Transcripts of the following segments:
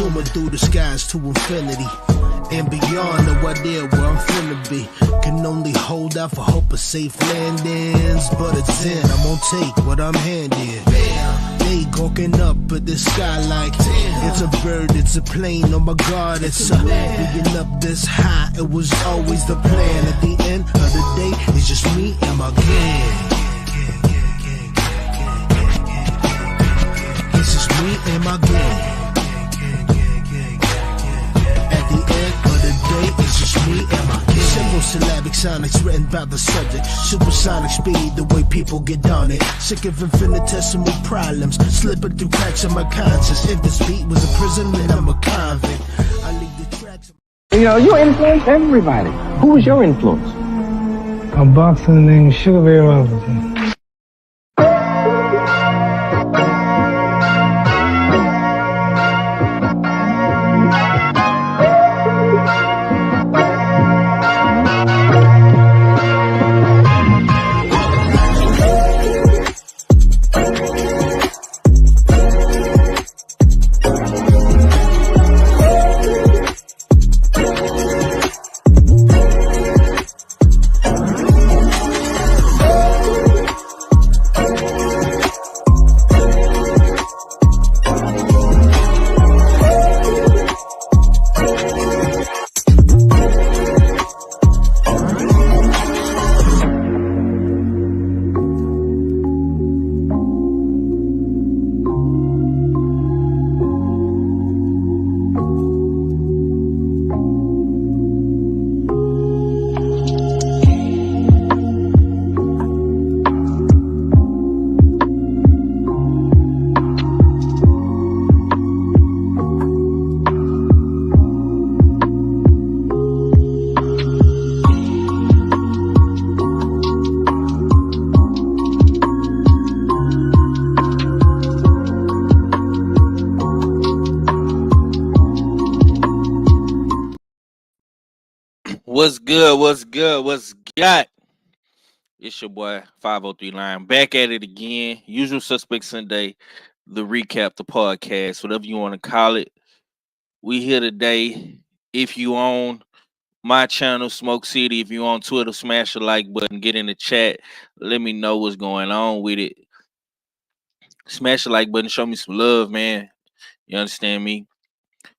zooming through the skies to infinity and beyond. No idea where I'm finna be. Can only hold out for hope of safe landings, but it's in. I'm gonna take what I'm handed. They gawking up at the sky like it's a bird, it's a plane. Oh my God, it's a being up this high. It was always the plan. At the end of the day, it's just me and my gang. It's just me and my gang. At the end of the day, it's just me and my gang. Simple syllabic sonics written about the subject. Supersonic speed, the way people get on it. Sick of infinitesimal problems, slipping through cracks in my conscience. If this beat was a prison, then I'm a convict. I leave the tracks. You know, you influence everybody. Who was your influence? A boxer named Sugar Ray Robinson. What's good? What's good? What's got? It's your boy 503 Line back at it again. Usual Suspect Sunday, the recap, the podcast, whatever you want to call it. We here today. If you on my channel, Smoke City, if you on Twitter, smash the like button, get in the chat, let me know what's going on with it. Smash the like button, show me some love, man. You understand me?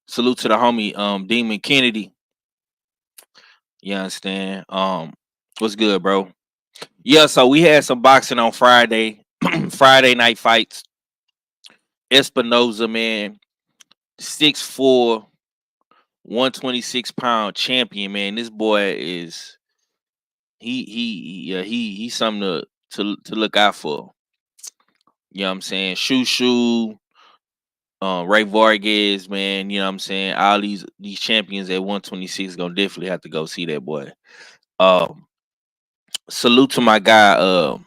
Salute to the homie, Demon Kennedy. You understand? What's good, bro? Yeah, so we had some boxing on Friday. Friday night fights. Espinoza, man, 6'4", 126-pound champion, man. This boy is he's something to look out for. You know what I'm saying? Shushu, Ray Vargas, man, you know what I'm saying? All these champions at 126 gonna definitely have to go see that boy. Salute to my guy,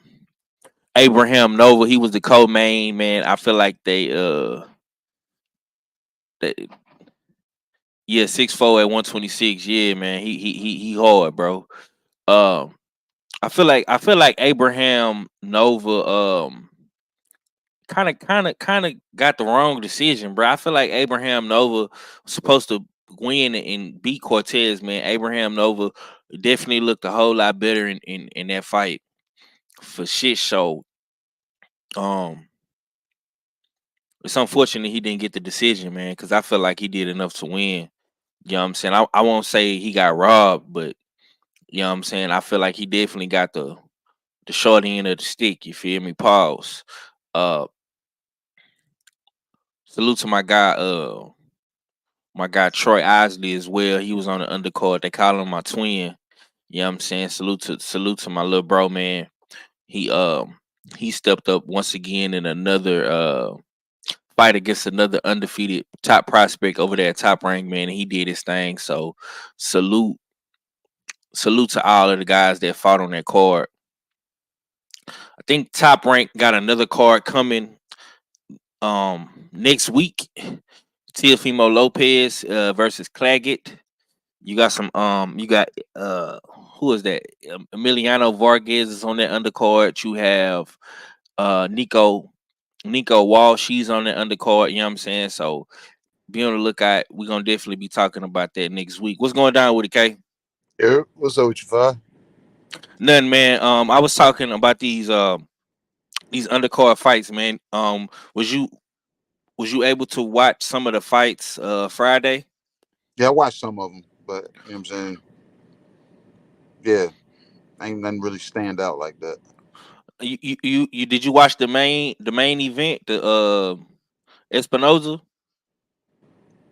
Abraham Nova. He was the co-main, man. I feel like they 6'4" at 126. Yeah, man. He hard, bro. I feel like Abraham Nova kind of got the wrong decision, bro. I feel like Abraham Nova was supposed to win and beat Cortez, man. Abraham Nova definitely looked a whole lot better in that fight. For shit show. It's unfortunate he didn't get the decision, man, because I feel like he did enough to win. You know what I'm saying? I won't say he got robbed, but you know what I'm saying? I feel like he definitely got the short end of the stick, you feel me? Pause. Salute to my guy Troy Isley as well. He was on the undercard. They call him my twin. You know what I'm saying? Salute to my little bro, man. He stepped up once again in another fight against another undefeated top prospect over there at Top Rank, man, and he did his thing. So salute to all of the guys that fought on that card. I think Top Rank got another card coming next week. Teofimo Lopez versus Claggett. You got some who is that? Emiliano Vargas is on that undercard. You have Nico Walsh, she's on that undercard, you know what I'm saying? So Be on the lookout. We're gonna definitely be talking about that next week. What's going down with it, K? Yeah, what's up with you, Fi? Nothing, man. I was talking about these undercard fights, man. Was you able to watch some of the fights Friday? Yeah, I watched some of them, but you know what I'm saying? Yeah, ain't nothing really stand out like that. You did you watch the main event, the Espinoza,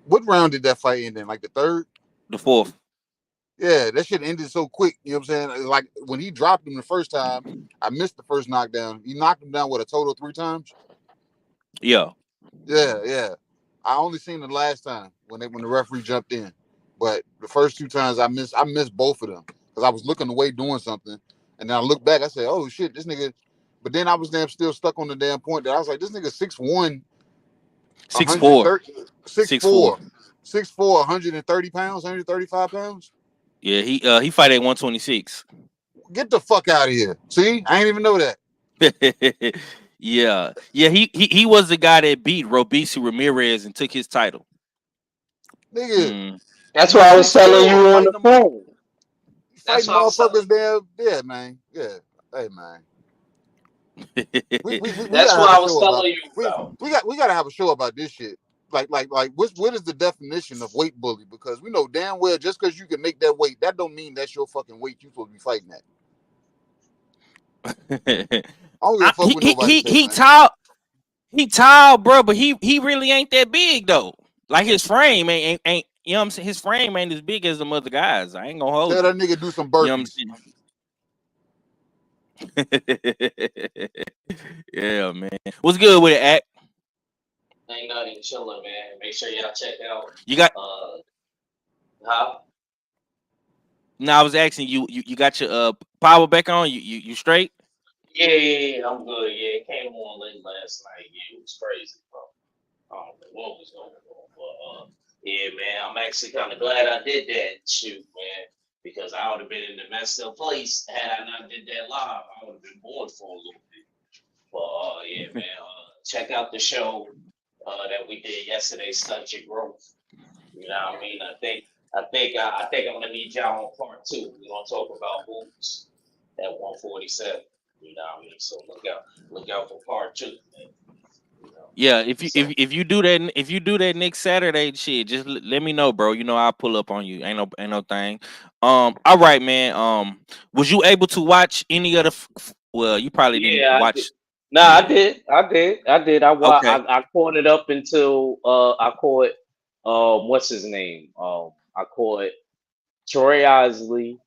What round did that fight end in? Like the third? the fourth? Yeah, that shit ended so quick. You know what I'm saying? Like when he dropped him the first time, I missed the first knockdown. He knocked him down what, a total of 3 times? Yeah. Yeah. I only seen the last time when the referee jumped in, but the first 2 times I missed both of them because I was looking away doing something, and then I looked back. I said, "Oh shit, this nigga." But then I was damn still stuck on the damn point that I was like, "This nigga 6'1", 6'4". 130, 6'4". 6'4", 6'4", 130 pounds, 135 pounds. Yeah, he fight at 126. Get the fuck out of here! See, I ain't even know that, Yeah. Yeah, he was the guy that beat Robeisy Ramirez and took his title. nigga. Hmm. That's You why I was telling 6'4", you on the phone. That's fighting why I was telling. motherfuckers there. Yeah, man. Yeah, hey man. We That's gotta have what a I was show about telling you about. we gotta have a show about this shit. Like what is the definition of weight bully? Because we know damn well just because you can make that weight, that don't mean that's your fucking weight you supposed to be fighting at. I don't give a fuck he, what he nobody he say, he man. tall. He tall, bro, but he really ain't that big though. Like his frame ain't you know what I'm saying? His frame ain't as big as the other guys. I ain't gonna hold Tell you. that nigga do some You know what burpees. I'm saying? Yeah, man. What's good with it, Act? Ain't nothing chilling, man. Make sure y'all check out. You got Uh, how? no, I was asking you got your power back on? You straight? Yeah, I'm good. Yeah, it came on late last night. Yeah, it was crazy, bro. I don't know what was going on, but yeah, man, I'm actually kind of glad I did that shoot, man, because I would have been in the messed up place had I not did that live. I would have been bored for a little bit. But yeah, man, check out the show that we did yesterday, Stunt Your Growth. You know what I mean? I think I'm gonna need y'all on part 2. We're gonna talk about boots at 147. You know what I mean? So look out for part 2, man. You know. Yeah, if you if, So if you do that if you do that next Saturday, shit, just let me know, bro. You know I'll pull up on you. Ain't no thing. All right, man. Was you able to watch any of the? Well, you probably didn't yeah, I did. watch. No, I Yeah. did. I did. Okay. I caught it up until I caught what's his name? I caught Troy Osley.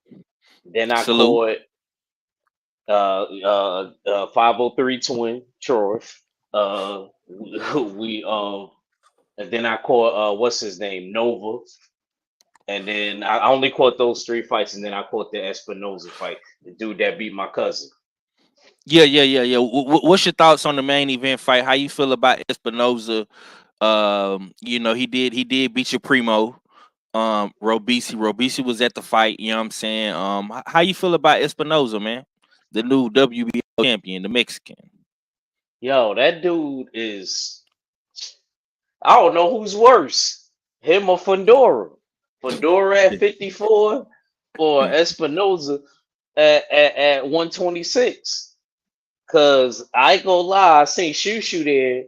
Then I Salute. caught 503 Twin Troy. We and then I caught what's his name? Nova. And then I only caught those 3 fights, and then I caught the Espinoza fight, the dude that beat my cousin. Yeah. What's your thoughts on the main event fight? How you feel about Espinoza? He did beat your primo. Robeisy was at the fight. You know what I'm saying? How you feel about Espinoza, man? The new WBO champion, the Mexican. Yo, that dude is. I don't know who's worse, him or Fundora. Fundora at 54 or Espinoza at 126. Cause I ain't gonna lie, I seen Shushu there.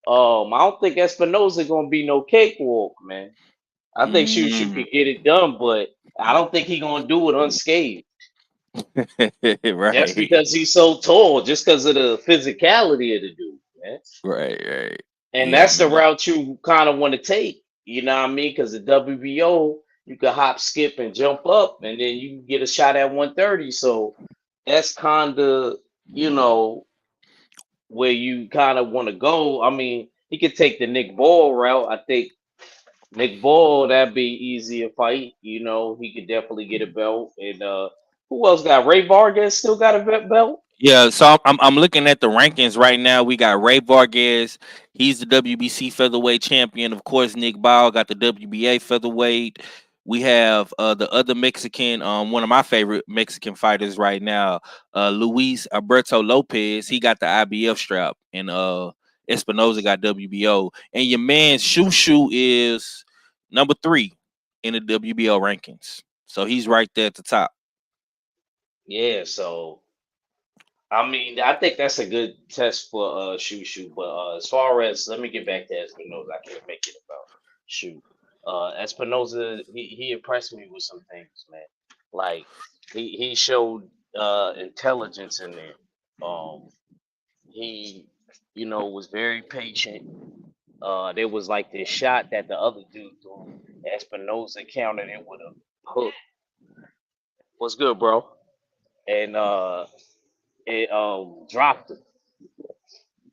I don't think Espinoza gonna be no cakewalk, man. I think Shushu Mm. could get it done, but I don't think he gonna do it unscathed. Just Right. because he's so tall, just because of the physicality of the dude, man. Right. And Yeah, that's the man. route you kind of want to take. You know what I mean? Because the WBO, you can hop, skip, and jump up, and then you can get a shot at 130. So that's kind of, you know, where you kind of want to go. I mean, he could take the Nick Ball route. I think Nick Ball, that'd be easier fight. You know, he could definitely get a belt. And who else got Ray Vargas still got a belt? Yeah, so I'm looking at the rankings right now. We got Ray Vargas. He's the WBC featherweight champion. Of course, Nick Ball got the WBA featherweight. We have the other Mexican, one of my favorite Mexican fighters right now, Luis Alberto Lopez. He got the IBF strap, and Espinoza got WBO, and your man Shushu is number 3 in the WBO rankings. So he's right there at the top. Yeah, so I mean, I think that's a good test for Shoot. But as far as let me get back to Espinoza, I can't make it about Shoot. Espinoza, he impressed me with some things, man. Like he showed intelligence in there. Um, he was very patient. There was like this shot that the other dude threw. Espinoza countered it with a hook. What's good, bro? And it dropped him.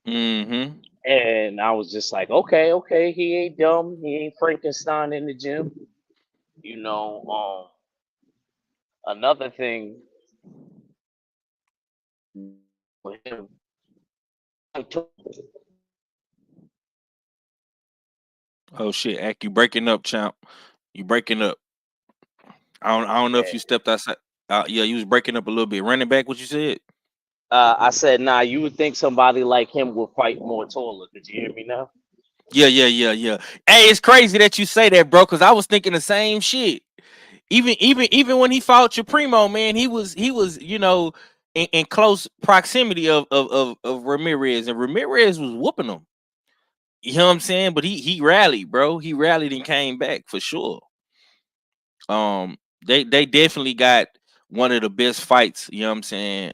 Mm-hmm. And I was just like, okay, he ain't dumb. He ain't Frankenstein in the gym. You know, another thing with him, Oh shit, Ack, you breaking up, champ. You breaking up. I don't know if you stepped outside. Yeah, you was breaking up a little bit. Running back, what you said? I said, nah, you would think somebody like him would fight more taller. Did you hear me now? Yeah. Hey, it's crazy that you say that, bro, because I was thinking the same shit. Even when he fought your primo, man, he was in close proximity of Ramirez, and Ramirez was whooping him. You know what I'm saying? But he rallied, bro. He rallied and came back for sure. They definitely got one of the best fights. You know what I'm saying?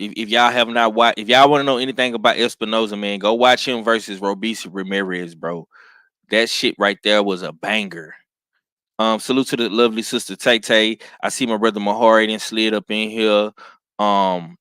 If y'all have not watched, if y'all want to know anything about Espinoza, man, go watch him versus Robeisy Ramirez, bro. That shit right there was a banger. Salute to the lovely sister Tay Tay. I see my brother Mahari then slid up in here. Um,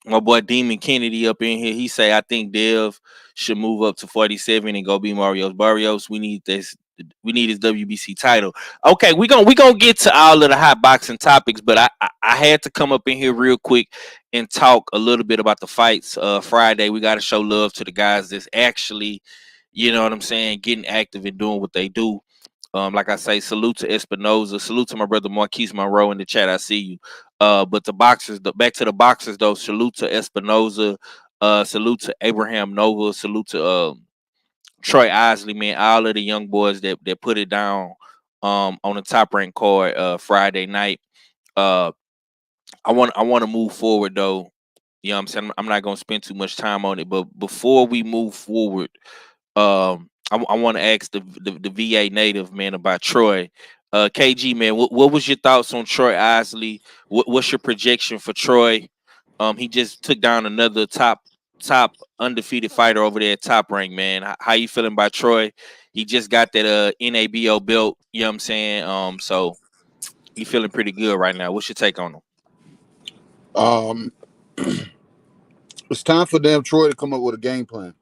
my boy Demon Kennedy up in here. He say I think Dev should move up to 47 and go be Mario's Barrios. We need this. We need his WBC title. Okay, we gonna get to all of the hot boxing topics, but I had to come up in here real quick and talk a little bit about the fights. Friday, we got to show love to the guys that's actually, you know what I'm saying, getting active and doing what they do. Like I say, salute to Espinoza, salute to my brother Marquise Monroe in the chat. I see you. But the boxers, back to the boxers though. Salute to Espinoza, salute to Abraham Nova, salute to Troy Isley, man. All of the young boys that put it down on the top ranked card Friday night. Uh, I want to move forward though. You know what I'm saying? I'm not gonna spend too much time on it, but before we move forward, I want to ask the VA native man about Troy. KG man, what was your thoughts on Troy Isley? What's your projection for Troy? He just took down another top undefeated fighter over there at Top Rank, man. How you feeling about Troy? He just got that NABO belt, you know what I'm saying? So he feeling pretty good right now. What's your take on him? It's time for damn Troy to come up with a game plan.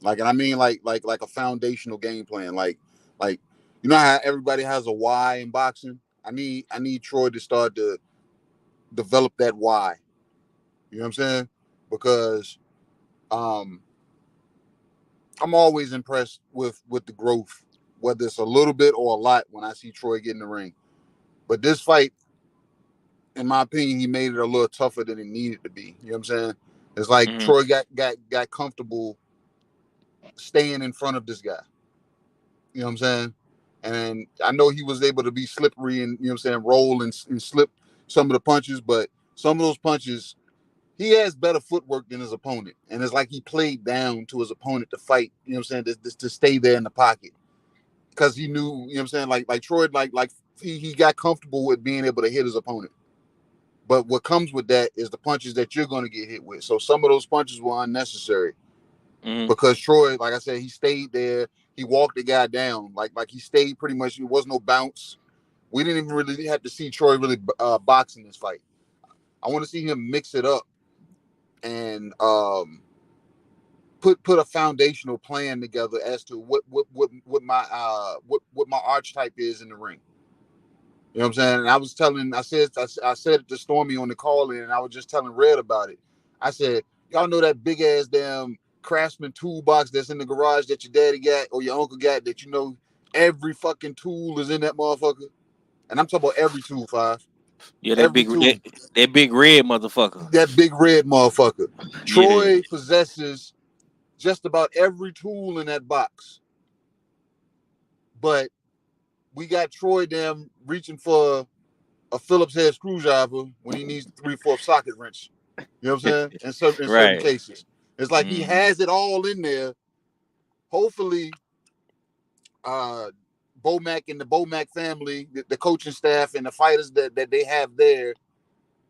Like, and I mean, like a foundational game plan. Like, you know how everybody has a why in boxing. I need Troy to start to develop that why. You know what I'm saying? Because I'm always impressed with the growth, whether it's a little bit or a lot when I see Troy get in the ring. But this fight, in my opinion, he made it a little tougher than it needed to be. You know what I'm saying? It's like Mm-hmm. Troy got comfortable staying in front of this guy. You know what I'm saying? And I know he was able to be slippery and, you know what I'm saying, roll and slip some of the punches, but some of those punches, he has better footwork than his opponent. And it's like he played down to his opponent to fight, you know what I'm saying, to stay there in the pocket. Because he knew, you know what I'm saying, like Troy, like he got comfortable with being able to hit his opponent. But what comes with that is the punches that you're going to get hit with. So some of those punches were unnecessary. Mm-hmm. Because Troy, like I said, he stayed there. He walked the guy down. Like he stayed pretty much. It was no bounce. We didn't even really have to see Troy really box in this fight. I want to see him mix it up and put a foundational plan together as to what my archetype is in the ring. You know what I'm saying? And I said it to Stormy on the call in, and I was just telling Red about it. I said, y'all know that big ass damn Craftsman toolbox that's in the garage that your daddy got or your uncle got, that every fucking tool is in that motherfucker. And I'm talking about every tool, Five. Yeah, Every tool. that big red motherfucker. That big red motherfucker. Yeah. Troy possesses just about every tool in that box, but we got Troy damn reaching for a Phillips head screwdriver when he needs the 3/4 socket wrench. You know what I'm saying? In certain Right. cases, it's like he Mm-hmm. has it all in there. Hopefully, Bomac and the Bomac family, the coaching staff and the fighters that they have there,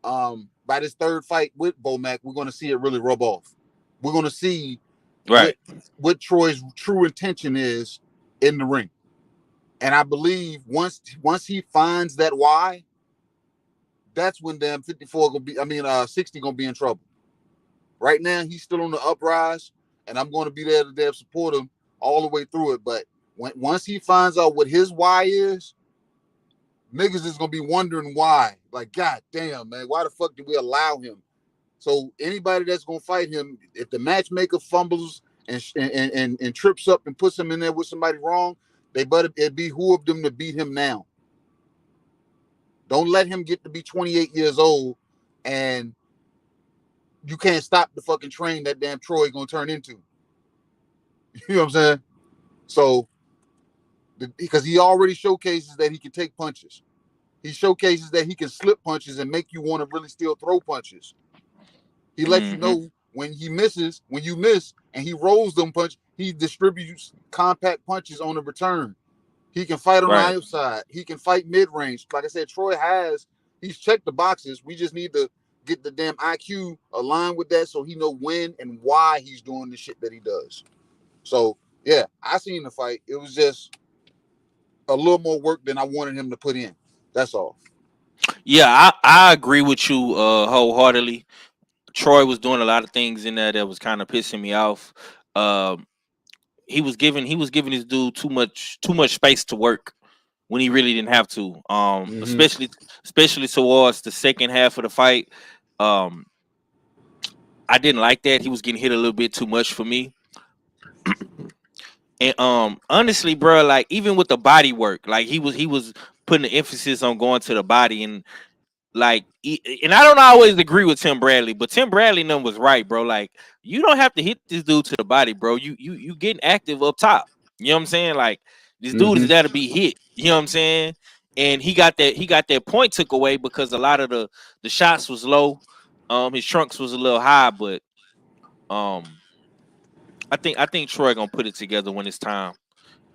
by this third fight with Bomac, we're going to see it really rub off. We're going to see what Right. what Troy's true intention is in the ring. And I believe once he finds that why, that's when damn 54 gonna be. I mean, 60 gonna be in trouble. Right now, he's still on the uprise, and I'm going to be there to damn support him all the way through it. But once he finds out what his why is, niggas is gonna be wondering why. Like, god damn, man, why the fuck did we allow him? So anybody that's gonna fight him, if the matchmaker fumbles and trips up and puts him in there with somebody wrong, they better it behoove them to beat him now. Don't let him get to be 28 years old and you can't stop the fucking train that damn Troy gonna turn into. You know what I'm saying? So because he already showcases that he can take punches. He showcases that he can slip punches and make you want to really still throw punches. He lets you Mm-hmm. know when he misses, when you miss, and he rolls them punches, he distributes compact punches on the return. He can fight on the Right. outside. He can fight mid-range. Like I said, he's checked the boxes. We just need to get the damn IQ aligned with that so he know when and why he's doing the shit that he does. So, yeah, I seen the fight. It was just a little more work than I wanted him to put in. That's all. Yeah, I agree with you wholeheartedly. Troy was doing a lot of things in there that was kind of pissing me off. Um, he was giving his dude too much space to work when he really didn't have to. Mm-hmm. Especially towards the second half of the fight. Um, I didn't like that. He was getting hit a little bit too much for me. And honestly, bro, like even with the body work, like he was putting the emphasis on going to the body and and I don't always agree with Tim Bradley, but Tim Bradley number was right, bro. Like you don't have to hit this dude to the body, bro. You getting active up top. You know what I'm saying? Like this dude Mm-hmm. is there to be hit. You know what I'm saying? And he got that point took away because a lot of the shots was low. His trunks was a little high, but um I think Troy gonna put it together when it's time.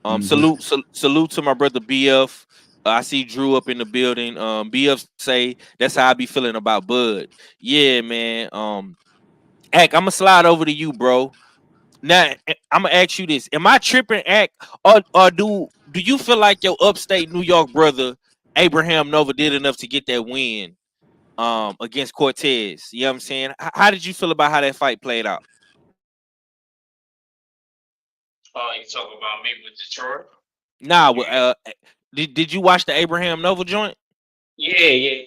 Mm-hmm. Salute to my brother BF. I see Drew up in the building. BF say that's how I be feeling about Bud. Yeah, man. Ack, I'm gonna slide over to you, bro. Now I'm gonna ask you this: am I tripping, Ack, or do you feel like your upstate New York brother Abraham Nova did enough to get that win against Cortez? You know what I'm saying? How did you feel about how that fight played out? Oh, you talking about me with Detroit? Nah, Yeah, did you watch the Abraham Nova joint? yeah.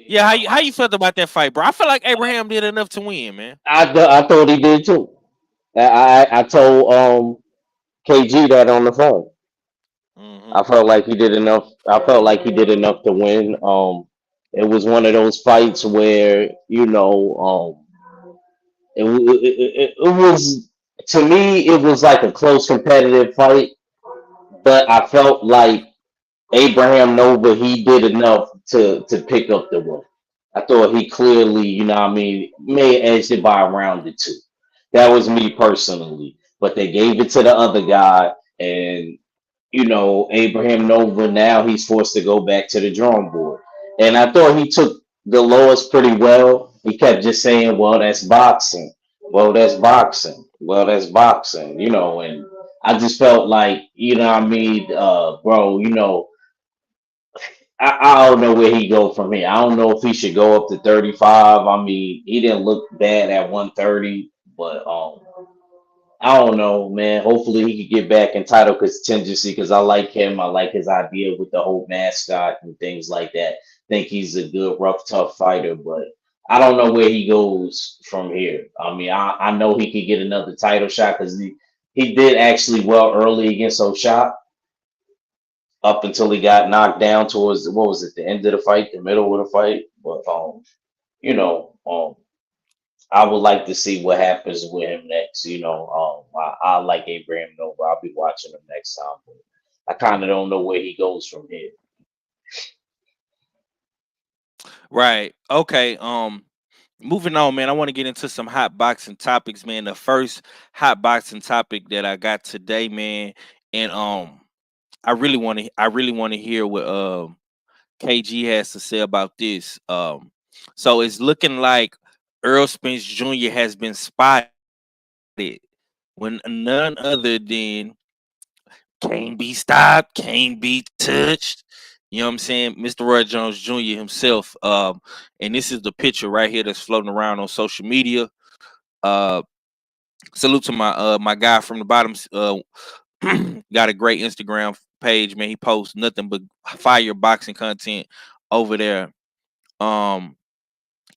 Yeah, how I you watched it. felt about that fight, bro? I feel like Abraham did enough to win, man. I thought he did too. I told KG that on the phone. Hmm. I felt like he did enough. I felt like he did enough to win. It was one of those fights where it was, to me it was like a close competitive fight, but I felt like Abraham Nova, he did enough to pick up the win. I thought he clearly, may have edged it by a round or two. That was me personally. But they gave it to the other guy, and Abraham Nova, now he's forced to go back to the drawing board. And I thought he took the loss pretty well. He kept just saying, well, that's boxing. Well, that's boxing. Well, that's boxing, and I just felt like, bro, I don't know where he go from here. I don't know if he should go up to 35. I mean, he didn't look bad at 130, but I don't know, man. Hopefully he could get back in title contingency because I like him. I like his idea with the whole mascot and things like that. Think he's a good, rough, tough fighter, but I don't know where he goes from here. I mean, I know he could get another title shot because he did actually well early against O'Shot. up until he got knocked down towards what was it, the end of the fight, the middle of the fight. But you know, I would like to see what happens with him next. I like Abraham Nova. I'll be watching him next time. But I kind of don't know where he goes from here. Right. Okay. Moving on, man. I want to get into some hot boxing topics, man. The first hot boxing topic that I got today, man, and I really want to hear what KG has to say about this. So it's looking like Earl Spence Jr. has been spotted when none other than can't be stopped, can't be touched. You know what I'm saying? Mr. Roy Jones Jr. himself. And this is the picture right here that's floating around on social media. Uh, salute to my guy from the bottom. Got a great Instagram page, man. He posts nothing but fire boxing content over there. Um,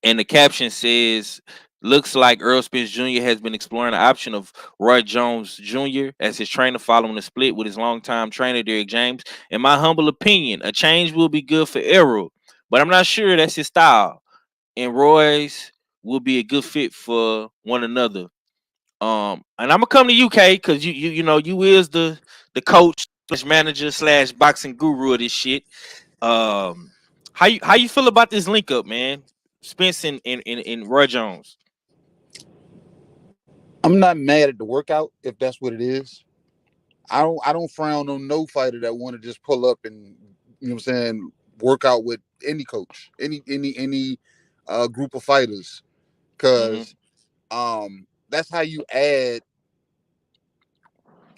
and the caption says, "Looks like Earl Spence Jr. has been exploring the option of Roy Jones Jr. as his trainer following the split with his longtime trainer Derrick James. In my humble opinion, a change will be good for Errol, but I'm not sure that's his style. And Roy's will be a good fit for one another. And I'm gonna come to UK because you is the coach slash manager slash boxing guru of this shit. Um, how you feel about this link up, man? Spence and Roy Jones. I'm not mad at the workout if that's what it is. I don't frown on no fighter that want to just pull up and what I'm saying, work out with any coach, any group of fighters, Mm-hmm. because that's how you add.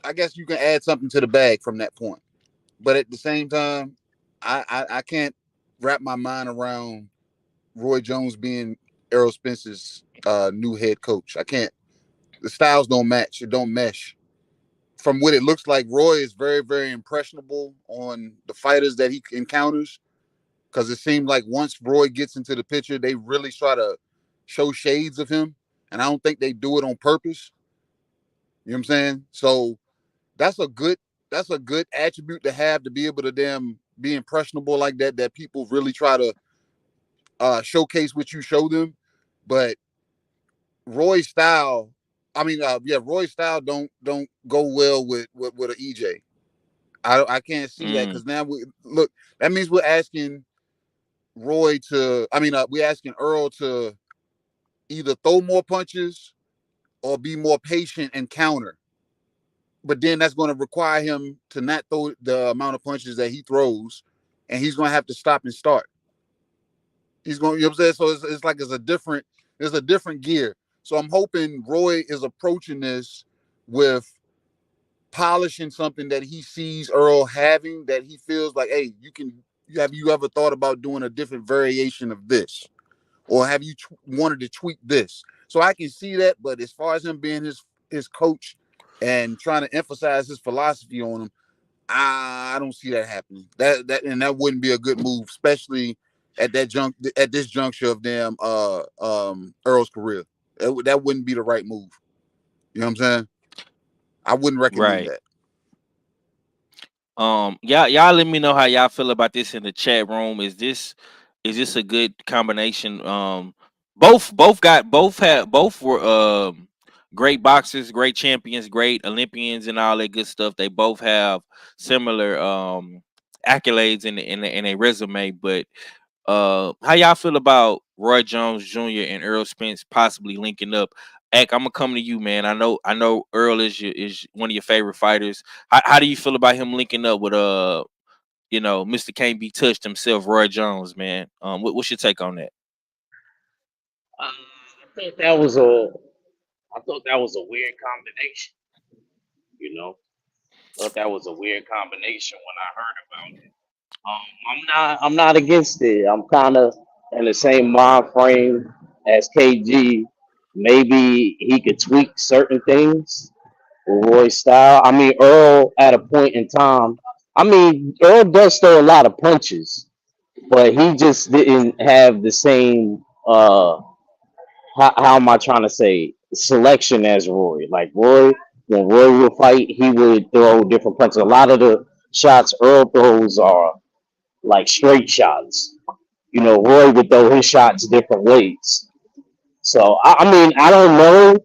I guess you can add something to the bag from that point. But at the same time, I can't wrap my mind around Roy Jones being Errol Spence's new head coach. I can't. The styles don't match. It don't mesh. From what it looks like, Roy is very, very impressionable on the fighters that he encounters. Because it seemed like once Roy gets into the picture, they really try to show shades of him, and I don't think they do it on purpose. You know what I'm saying? So that's a good that's a good attribute to have, to be able to damn be impressionable like that. That people really try to showcase what you show them, but Roy's style. Roy's style don't go well with an EJ. I can't see that, Mm, because now we look. That means we're asking Roy to. We're asking Earl to either throw more punches or be more patient and counter. But then that's going to require him to not throw the amount of punches that he throws, and he's going to have to stop and start. He's going, you know what I'm saying? So it's like there's a different gear. So I'm hoping Roy is approaching this with polishing something that he sees Earl having, that he feels like, hey, have you ever thought about doing a different variation of this? Or have you wanted to tweak this? So I can see that, but as far as him being his coach and trying to emphasize his philosophy on him, I don't see that happening. That wouldn't be a good move, especially at this juncture of Earl's career. That wouldn't be the right move. You know what I'm saying? I wouldn't recommend right. that. Y'all let me know how y'all feel about this in the chat room. Is this a good combination? Both were great boxers, great champions, great Olympians, and all that good stuff. They both have similar accolades in a resume. But how y'all feel about Roy Jones Jr. and Earl Spence possibly linking up? Eck, I'm gonna come to you, man. I know Earl is one of your favorite fighters. How do you feel about him linking up with Mr. Can't Be Touched himself, Roy Jones, man? What's your take on that? I thought that was a I thought that was a weird combination. You know, thought that was a weird combination when I heard about it. I'm not against it. I'm kind of in the same mind frame as KG. Maybe he could tweak certain things with Roy's style. I mean, Earl at a point in time. I mean, Earl does throw a lot of punches, but he just didn't have the same. How am I trying to say, selection as Roy? Like Roy, when Roy would fight, he would throw different punches. A lot of the shots Earl throws are like straight shots. You know, Roy would throw his shots different ways. So I mean, I don't know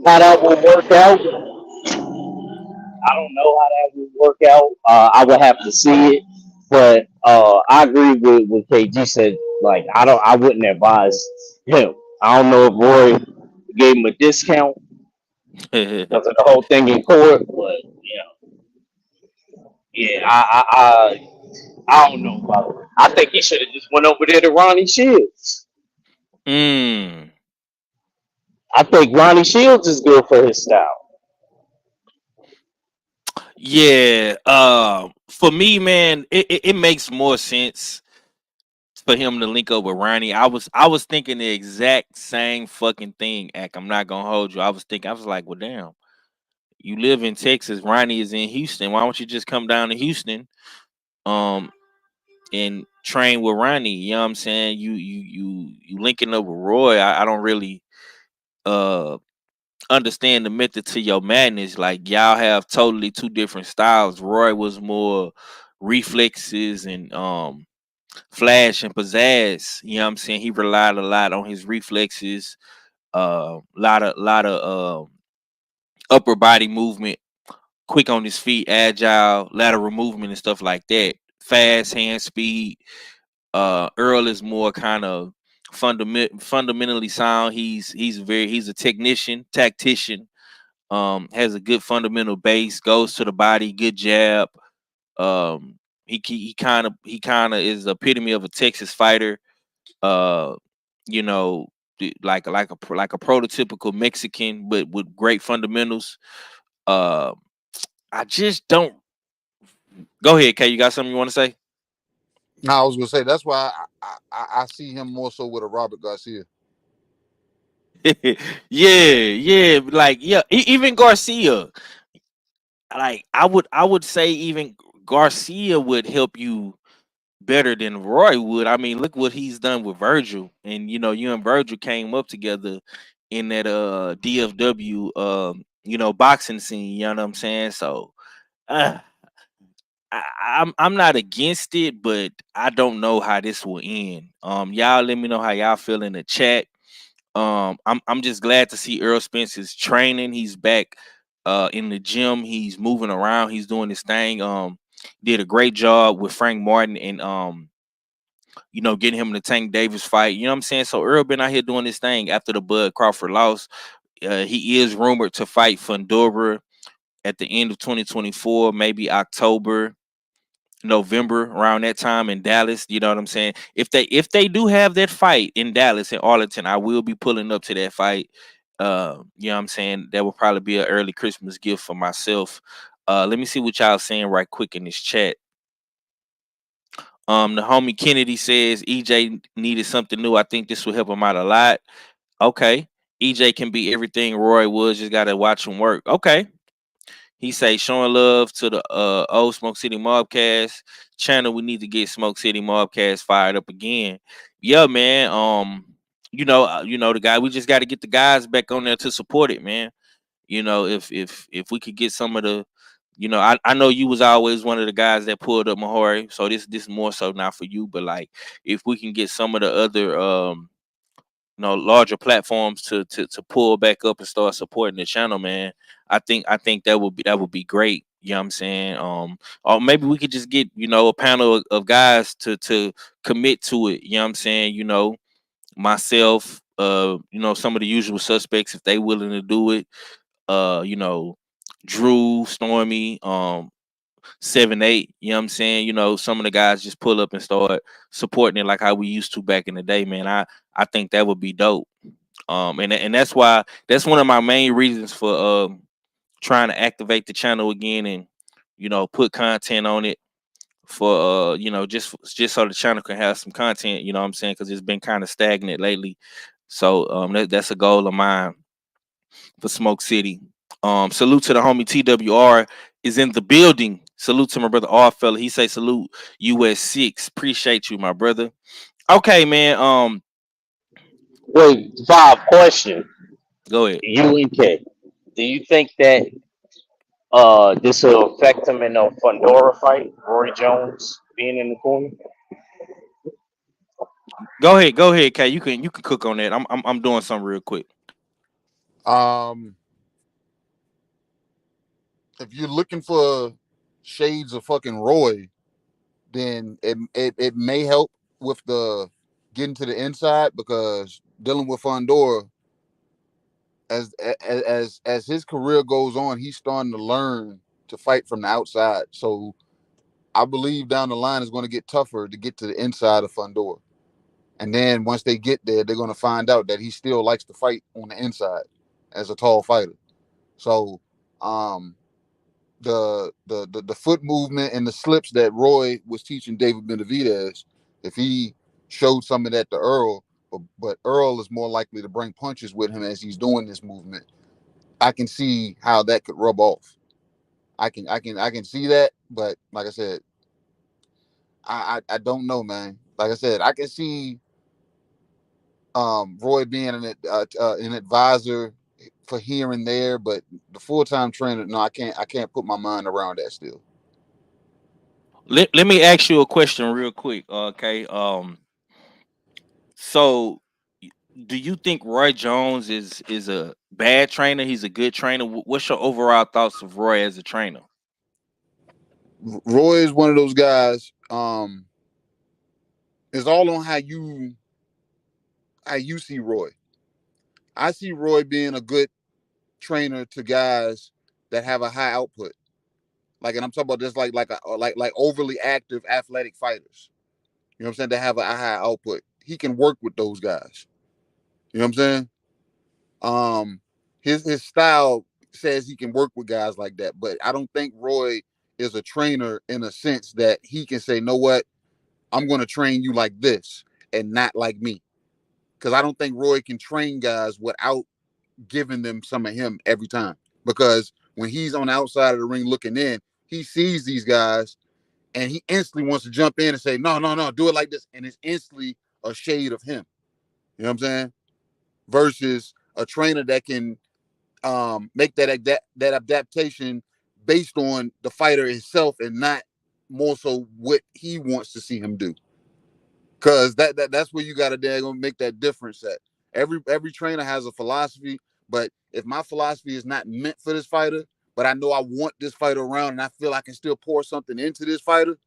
how that will work out. I don't know how that would work out. I would have to see it, but I agree with what KG said. Like, I wouldn't advise him. I don't know if Roy gave him a discount because of the whole thing in court, but yeah, I don't know about it. I think he should have just went over there to Ronnie Shields. mm. I think Ronnie Shields is good for his style. Yeah. For me, man, it makes more sense for him to link up with Ronnie. I was thinking the exact same fucking thing. Ack, I'm not gonna hold you. I was like, well, damn. You live in Texas. Ronnie is in Houston. Why don't you just come down to Houston? Um, and train with Ronnie. You know what I'm saying? You linking up with Roy. I don't really uh understand the method to your madness. Like y'all have totally two different styles. Roy was more reflexes and flash and pizzazz. You know what I'm saying? He relied a lot on his reflexes, lot of upper body movement, quick on his feet, agile, lateral movement and stuff like that. Fast hand speed. Earl is more kind of fundamentally sound. He's a technician, tactician. Has a good fundamental base, goes to the body, good jab. Um, he kind of is the epitome of a Texas fighter. Uh, you know, like a prototypical Mexican, but with great fundamentals. Uh, I just don't. Go ahead, Kay. You got something you want to say? No, I was gonna say that's why I see him more so with a Robert Garcia. Yeah, like yeah, even Garcia. Like I would say even Garcia would help you better than Roy would. I mean, look what he's done with Virgil, and you and Virgil came up together in that DFW boxing scene. You know what I'm saying? So uh, I'm not against it, but I don't know how this will end. Y'all let me know how y'all feel in the chat. I'm just glad to see Earl Spence is training. He's back in the gym. He's moving around. He's doing his thing. Did a great job with Frank Martin and getting him in the Tank Davis fight. You know what I'm saying? So Earl been out here doing his thing after the Bud Crawford loss. He is rumored to fight Fundora at the end of 2024, maybe October, November, around that time in Dallas. You know what I'm saying? If they do have that fight in Dallas and Arlington, I will be pulling up to that fight. You know what I'm saying? That will probably be an early Christmas gift for myself. Let me see what y'all saying right quick in this chat. The homie Kennedy says EJ needed something new. I think this will help him out a lot. Okay. EJ can be everything Roy was, just gotta watch him work. Okay. He say showing love to the old Smoke City Mobcast channel. We need to get Smoke City Mobcast fired up again. Yeah, man. The guy. We just got to get the guys back on there to support it, man. If we could get some of the, I know you was always one of the guys that pulled up Mahori. So this more so now for you, but like if we can get some of the other larger platforms to pull back up and start supporting the channel, man. I think that would be great. You know what I'm saying? Or maybe we could just get, a panel of guys to commit to it. You know what I'm saying? Myself, some of the usual suspects if they willing to do it. Drew, Stormy, 7-8. You know what I'm saying? Some of the guys just pull up and start supporting it like how we used to back in the day, man. I think that would be dope. And that's one of my main reasons for trying to activate the channel again and put content on it for just so the channel can have some content. You know what I'm saying? Because it's been kind of stagnant lately. So that's a goal of mine for Smoke City. Salute to the homie TWR is in the building. Salute to my brother R fella. He say salute US 6. Appreciate you, my brother. Okay, man. Wait, Bob, question. Go ahead. UNK. Do you think that this will affect him in a Fundora fight. Roy Jones being in the corner. Go ahead, Kay. You can cook on that. I'm doing something real quick. If you're looking for shades of fucking Roy, then it may help with the getting to the inside, because dealing with Fundora, as his career goes on, he's starting to learn to fight from the outside. So I believe down the line it's going to get tougher to get to the inside of Fundora. And then once they get there, they're going to find out that he still likes to fight on the inside as a tall fighter. So the foot movement and the slips that Roy was teaching David Benavidez, if he showed some of that to Earl, but Earl is more likely to bring punches with him as he's doing this movement, I can see how that could rub off. I can see that, but like I said, I don't know, man. Like I said, I can see Roy being an advisor for here and there, but the full-time trainer, no, I can't put my mind around that still. Let me ask you a question real quick, okay? So do you think Roy Jones is a bad trainer? He's a good trainer. What's your overall thoughts of Roy as a trainer? Roy is one of those guys. It's all on how you see Roy. I see Roy being a good trainer to guys that have a high output. And I'm talking about just like overly active athletic fighters. You know what I'm saying? That have a high output. He can work with those guys. You know what I'm saying? His style says he can work with guys like that, but I don't think Roy is a trainer in a sense that he can say, know what, I'm going to train you like this and not like me. Because I don't think Roy can train guys without giving them some of him every time. Because when he's on the outside of the ring looking in, he sees these guys and he instantly wants to jump in and say, no, do it like this. And it's instantly a shade of him. You know what I'm saying? Versus a trainer that can make that adaptation based on the fighter himself and not more so what he wants to see him do. Because that's where you got to daggone make that difference at. Every trainer has a philosophy, but if my philosophy is not meant for this fighter, but I know I want this fighter around and I feel I can still pour something into this fighter,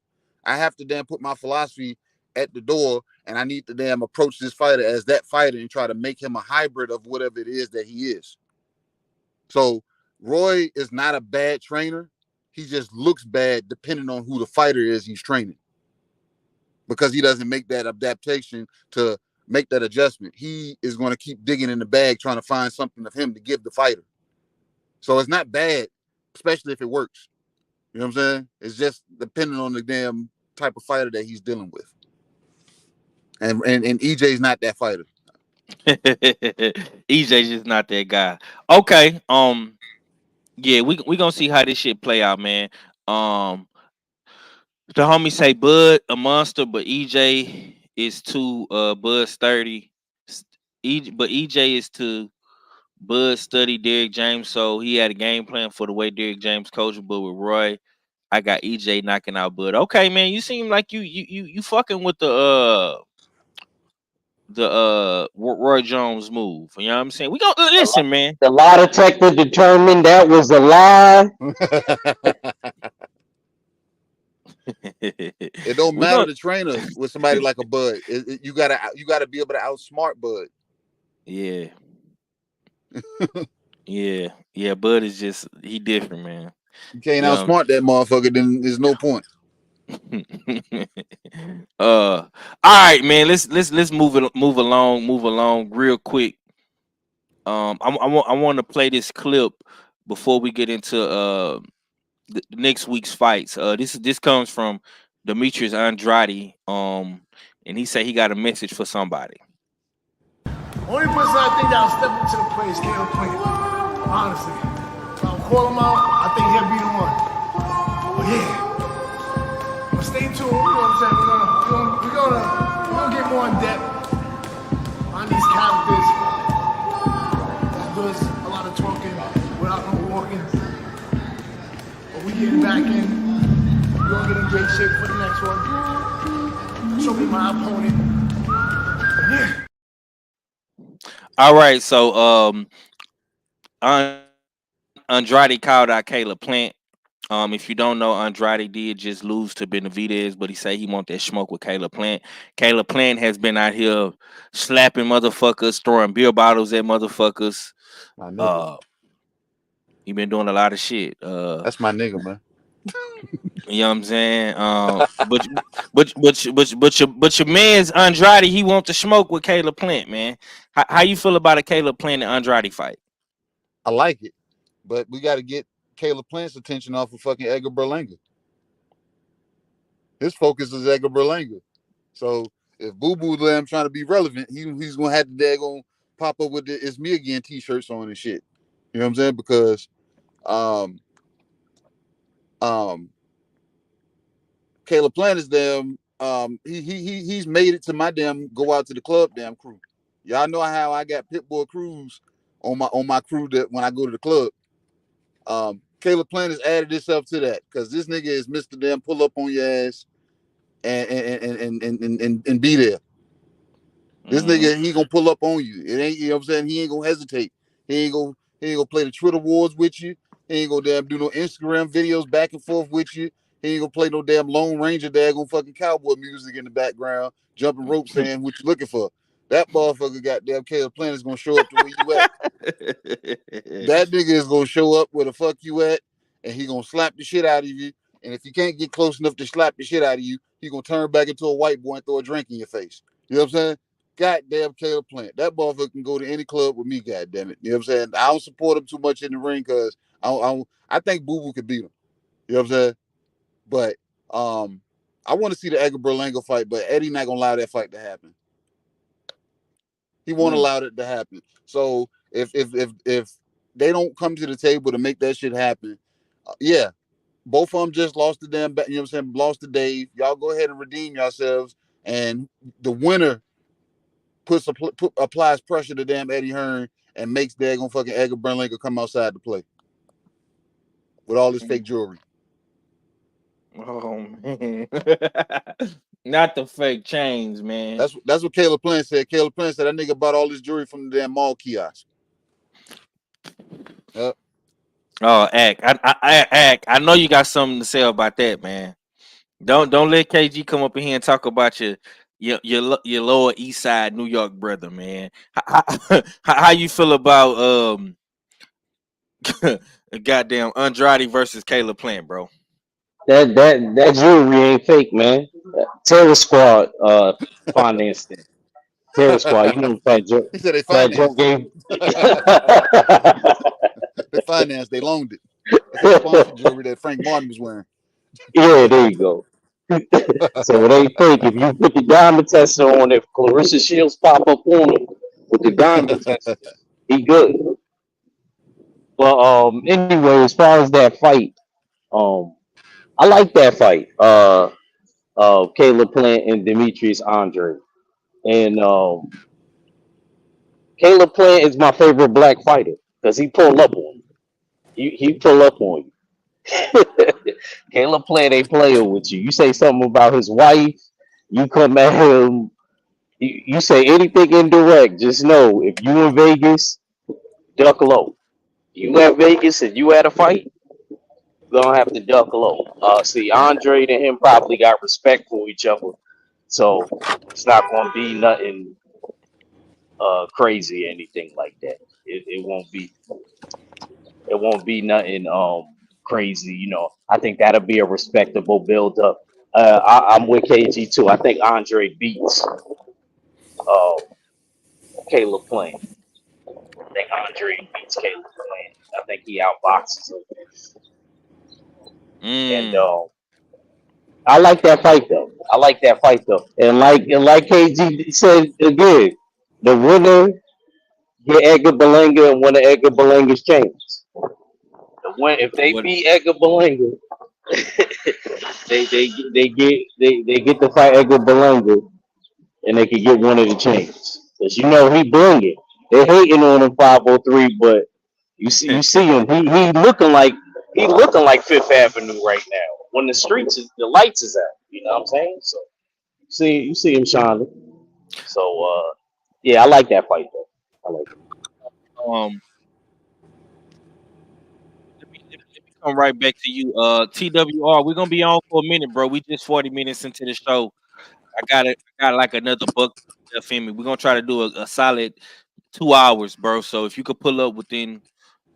I have to then put my philosophy at the door, and I need to damn approach this fighter as that fighter and try to make him a hybrid of whatever it is that he is. So Roy is not a bad trainer. He just looks bad depending on who the fighter is he's training, because he doesn't make that adaptation to make that adjustment. He is going to keep digging in the bag trying to find something of him to give the fighter. So it's not bad, especially if it works. You know what I'm saying? It's just depending on the damn type of fighter that he's dealing with. And EJ's not that fighter. EJ's just not that guy. Okay. Yeah, we gonna see how this shit play out, man. The homie say Bud a monster, but EJ is too Bud sturdy. But EJ is to Bud study Derrick James, so he had a game plan for the way Derrick James coached. But with Roy, I got EJ knocking out Bud. Okay, man, you seem like you fucking with the Roy Jones move. You know what I'm saying? We gonna listen, man. The lie detector determined that was a lie. It don't matter the trainer with somebody like a Bud. You gotta be able to outsmart Bud. Yeah. Yeah. Bud is just he different, man. You can't outsmart that motherfucker, then there's no point. All right, man. Let's move along real quick. I want to play this clip before we get into the next week's fights. This comes from Demetrius Andrade. And he said he got a message for somebody. Only person I think that'll step up to the plate is Caleb Plant. Honestly. If I'll call him out, I think he'll be the one. But yeah. But stay tuned, you know what I'm saying? We're gonna get more in depth on these characters. That does a lot of talking without no walking. We getting back in. We're gonna get in great shape for the next one. Show me my opponent. Yeah. All right, so Andrade called out Caleb Plant. If you don't know, Andrade did just lose to Benavidez, but he said he want that smoke with Caleb Plant. Caleb Plant has been out here slapping motherfuckers, throwing beer bottles at motherfuckers. My nigga. He been doing a lot of shit. That's my nigga, man. You know what I'm saying? But your man's Andrade, he want to smoke with Caleb Plant, man. How you feel about a Caleb Plant and Andrade fight? I like it, but we got to get Caleb Plant's attention off of fucking Edgar Berlanga. His focus is Edgar Berlanga. So if Boo Boo Lamb trying to be relevant, he's gonna have to daggone pop up with the "It's Me Again" t-shirts on and shit. You know what I'm saying? Because Caleb Plant is damn he's made it to my damn go out to the club damn crew. Y'all know how I got Pitbull Crews on my crew that when I go to the club. Caleb Plant has added himself to that because this nigga is Mr. Damn pull up on your ass and be there. This nigga, he gonna pull up on you. It ain't, you know what I'm saying? He ain't gonna hesitate. He ain't gonna play the Twitter wars with you. He ain't gonna damn do no Instagram videos back and forth with you. He ain't gonna play no damn Lone Ranger daggone fucking cowboy music in the background, jumping rope saying what you looking for. That motherfucker goddamn Caleb Plant is gonna show up to where you at. That nigga is gonna show up where the fuck you at, and he gonna slap the shit out of you. And if you can't get close enough to slap the shit out of you, he gonna turn back into a white boy and throw a drink in your face. You know what I'm saying? Goddamn Caleb Plant. That motherfucker can go to any club with me, goddamn it. You know what I'm saying? I don't support him too much in the ring because I think Boo Boo could beat him. You know what I'm saying? But I want to see the Edgar Berlanga fight, but Eddie not gonna allow that fight to happen. He won't allow it to happen. So if they don't come to the table to make that shit happen, yeah, both of them just lost the damn, you know what I'm saying, lost to Dave. Y'all go ahead and redeem yourselves, and the winner applies pressure to damn Eddie Hearn and makes daggone fucking Edgar Berlanga come outside to play with all his fake jewelry. Oh man, not the fake chains, man. That's what Caleb Plant said. Caleb Plant said that nigga bought all his jewelry from the damn mall kiosk. Yep. Oh, I know you got something to say about that, man. Don't let KG come up in here and talk about your Lower East Side New York brother, man. How you feel about goddamn Andrade versus Caleb Plant, bro? That jewelry ain't fake, man. Terror Squad financed it. Terror Squad, you know Fat Joe. He said they Fat Joe financed gave. they financed, they loaned it. That's sponsored jewelry that Frank Martin was wearing. Yeah, there you go. So it ain't fake. If you put the diamond tester on it, Clarissa Shields pop up on him with the diamond tester. He good. But anyway, as far as that fight, I like that fight. Caleb Plant and Demetrius Andre. And Caleb Plant is my favorite black fighter because he pull up on you. He pull up on you. Caleb Plant ain't playing with you. You say something about his wife, you come at him. You say anything indirect. Just know if you in Vegas, duck low. You at Vegas and you at a fight, you're gonna have to duck low. See, Andre and him probably got respect for each other, so it's not gonna be nothing crazy or anything like that. It won't be. It won't be nothing crazy. You know, I think that'll be a respectable build up. I'm with KG too. I think Andre beats Caleb Plant. I think Andre beats Caleb Plant. I think he outboxes him. And I like that fight though. And like KG said again, the winner get Edgar Berlanga and one of Edgar Berlanga's chains. If they beat Edgar Berlanga, they get to fight Edgar Berlanga, and they can get one of the chains. Cause you know he blinging. They're hating on him 503, but you see him. He looking like he looking like Fifth Avenue right now when the lights is out. You know what I'm saying? So you see him shining. So yeah, I like that fight though. I like it. Um, let me come right back to you. TWR, we're gonna be on for a minute, bro. We just 40 minutes into the show. I got like another buck. Teofimo. We're gonna try to do a solid 2 hours, bro. So if you could pull up within,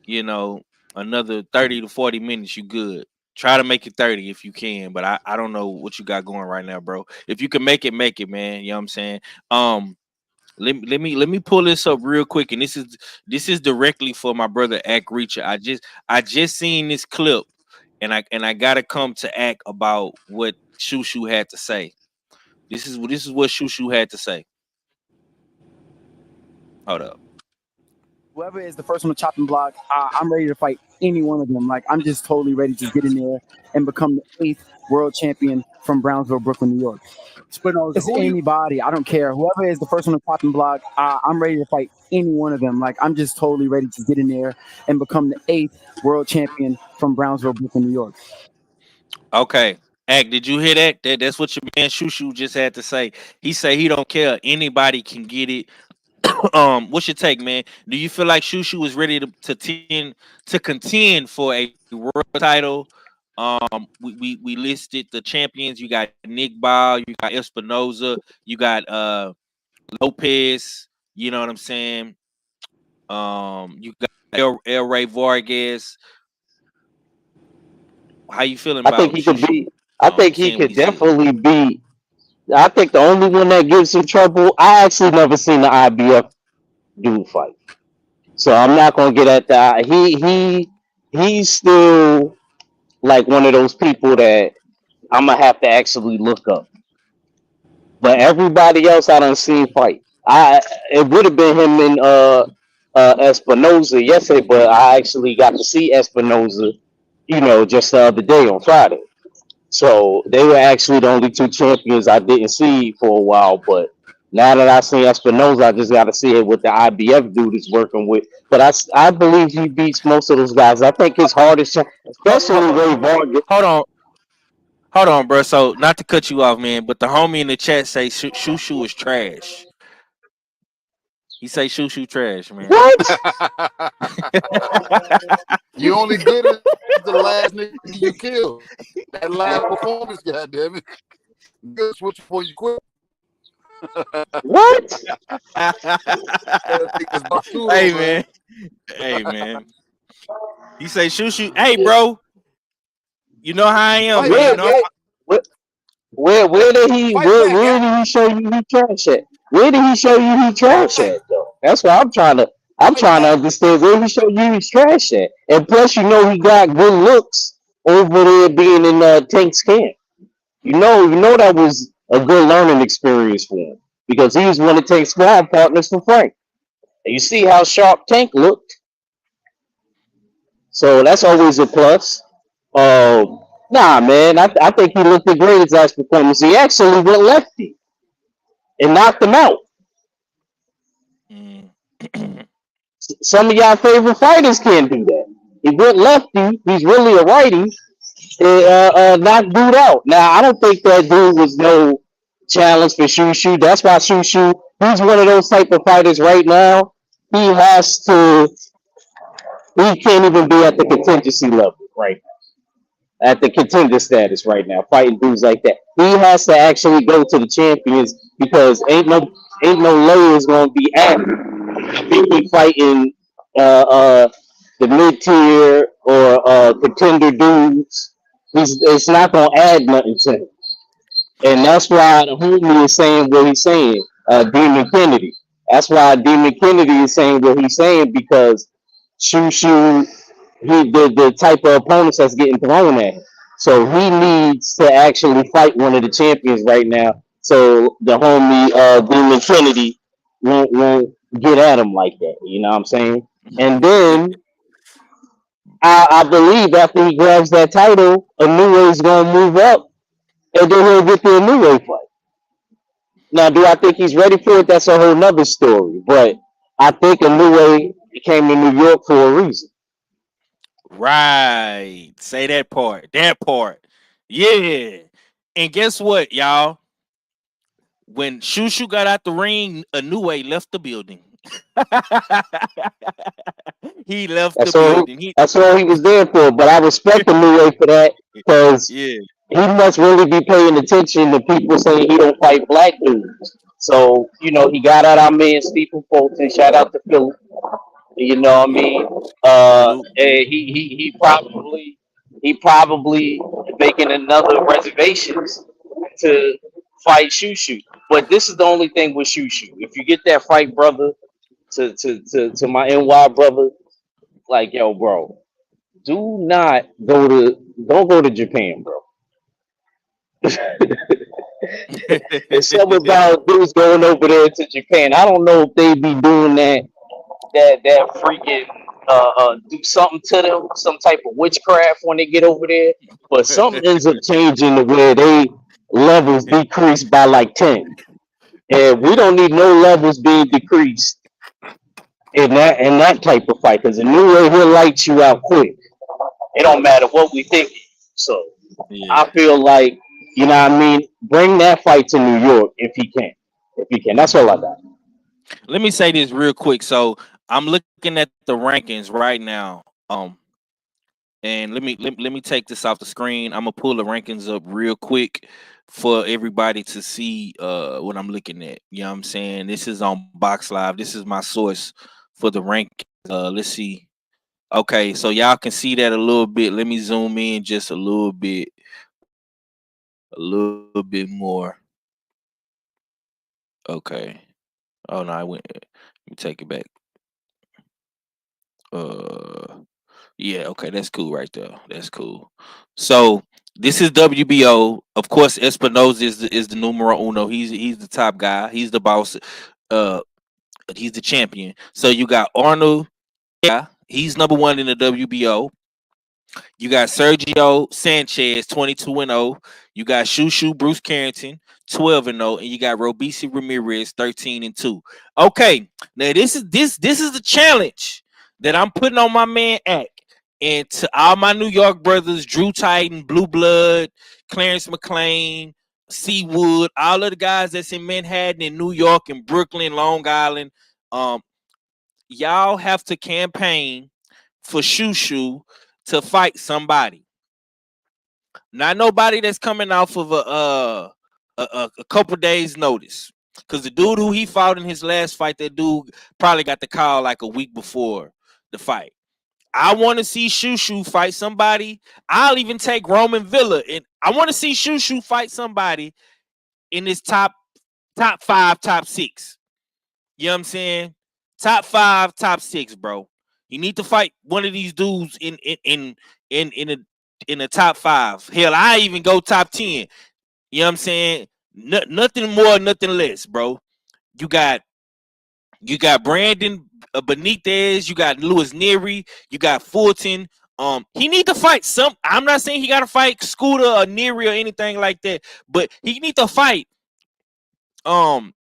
you know, another 30 to 40 minutes, you good. Try to make it 30 if you can, but I don't know what you got going right now, bro. If you can make it, man. You know what I'm saying? Um, let me pull this up real quick, and this is directly for my brother Ack Reacher. I just seen this clip, and I gotta come to Ack about what Shushu had to say. This is what Shushu had to say. Hold up. Whoever is the first on the chopping block, I'm ready to fight any one of them. Like, I'm just totally ready to get in there and become the 8th world champion from Brownsville, Brooklyn, New York. It's anybody. I don't care. Whoever is the first on the chopping block, I'm ready to fight any one of them. Like, I'm just totally ready to get in there and become the 8th world champion from Brownsville, Brooklyn, New York. Okay. Ack, did you hear that? That's what your man Shushu just had to say. He say he don't care. Anybody can get it. What's your take, man? Do you feel like Shushu is ready to contend for a world title? We listed the champions. You got Nick Ball, you got Espinoza, you got Lopez. You know what I'm saying? You got El Ray Vargas. How you feeling I think about he could Shushu? be. I think he Seeing what could he said. definitely be. I think the only one that gives him trouble. I actually never seen the IBF dude fight, so I'm not gonna get at that. He's still like one of those people that I'm gonna have to actually look up. But everybody else I done seen fight. It would have been him and Espinoza yesterday, but I actually got to see Espinoza, just the other day on Friday. So they were actually the only two champions I didn't see for a while. But now that I see Espinoza, I just got to see it what the IBF dude is working with. But I believe he beats most of those guys. I think his hardest, especially Ray Vargas. Hold on. Hold on, bro. So not to cut you off, man, but the homie in the chat say Shushu is trash. He say Shushu trash, man. What? You only good as the last nigga you killed. That last performance, goddammit. Good switch before you quit. What? Hey, man. Hey, man. He say Shushu. Hey, bro. You know how I am, man. You know. Where did he show you he trash at? Where did he show you he trash at though? That's what I'm trying to understand where he show you he's trash at. And plus he got good looks over there being in Tank's camp. You know that was a good learning experience for him because he was one of Tank's squad partners for Frank. And you see how sharp Tank looked. So that's always a plus. Nah, man, I think he looked great his last performance. He actually went lefty and knocked him out. Some of y'all favorite fighters can't do that. He went lefty. He's really a righty. And knocked dude out. Now, I don't think that dude was no challenge for Shushu. That's why Shushu, he's one of those type of fighters right now. He can't even be at the contingency level right now. At the contender status right now, fighting dudes like that. He has to actually go to the champions because ain't no layers gonna be added. He fighting the mid tier or contender dudes. It's not gonna add nothing to him, and that's why the homie is saying what he's saying. Demon Kennedy. That's why Demon Kennedy is saying what he's saying because Shushu the type of opponents that's getting thrown at him. So he needs to actually fight one of the champions right now. So the homie Demon Kennedy won't get at him like that. You know what I'm saying? And then I believe after he grabs that title, Inouye's gonna move up, and then he'll get the Inoue fight. Now, do I think he's ready for it? That's a whole nother story. But I think Inoue came to New York for a reason. Right. Say that part. That part. Yeah. And guess what, y'all? When Shushu got out the ring, Inoue left the building. He left the building. That's all he was there for. But I respect the new way for that because Yeah. he must really be paying attention to people saying he don't fight black dudes. So he got out our man Stephen Fulton. Shout out to Philly. You know what I mean? Salute. And he probably making another reservations to fight Shushu. But this is the only thing with Shushu. If you get that fight, brother, to my NY brother, like yo, bro, don't go to Japan, bro. It's something about dudes going over there to Japan. I don't know if they be doing that freaking do something to them, some type of witchcraft when they get over there. But something ends up changing to where they levels decrease by like 10. And we don't need no levels being decreased in that type of fight because the new way he'll light you out quick. It don't matter what we think. So Yeah. I feel like, you know what I mean, bring that fight to New York if he can. If he can. That's all I got. Let me say this real quick. So I'm looking at the rankings right now. And let me take this off the screen. I'm gonna pull the rankings up real quick for everybody to see what I'm looking at. You know what I'm saying? This is on Box Live. This is my source for the rank. Let's see. Okay, so y'all can see that a little bit. Let me zoom in just a little bit more. Okay. Oh no, I went. Let me take it back. Yeah, okay, that's cool right there. That's cool. So this is WBO. Of course, Espinoza is the numero uno. He's the top guy. He's the boss. Uh, he's the champion. So you got Arnold. Yeah, he's number one in the WBO. You got Sergio Sanchez, 22-0. You got Shushu Bruce Carrington, 12-0, and you got Robisi Ramirez, 13-2. Okay, now this is the challenge that I'm putting on my man Ack. And to all my New York brothers, Drew Titan, Blue Blood, Clarence McLean, Seawood, all of the guys that's in Manhattan and New York and Brooklyn, Long Island, y'all have to campaign for Shushu to fight somebody. Not nobody that's coming off of a couple days notice. Cause the dude who he fought in his last fight, that dude probably got the call like a week before the fight. I want to see Shushu fight somebody. I'll even take Roman Villa, and I want to see Shushu fight somebody in this top 5, top 6. You know what I'm saying? Top 5, top 6, bro. You need to fight one of these dudes in the top 5. Hell, I even go top 10. You know what I'm saying? Nothing more, nothing less, bro. You got Brandon Benitez, you got Louis Neary, you got Fulton. He need to fight some. I'm not saying he got to fight Scooter or Neary or anything like that, but he need to fight Sergio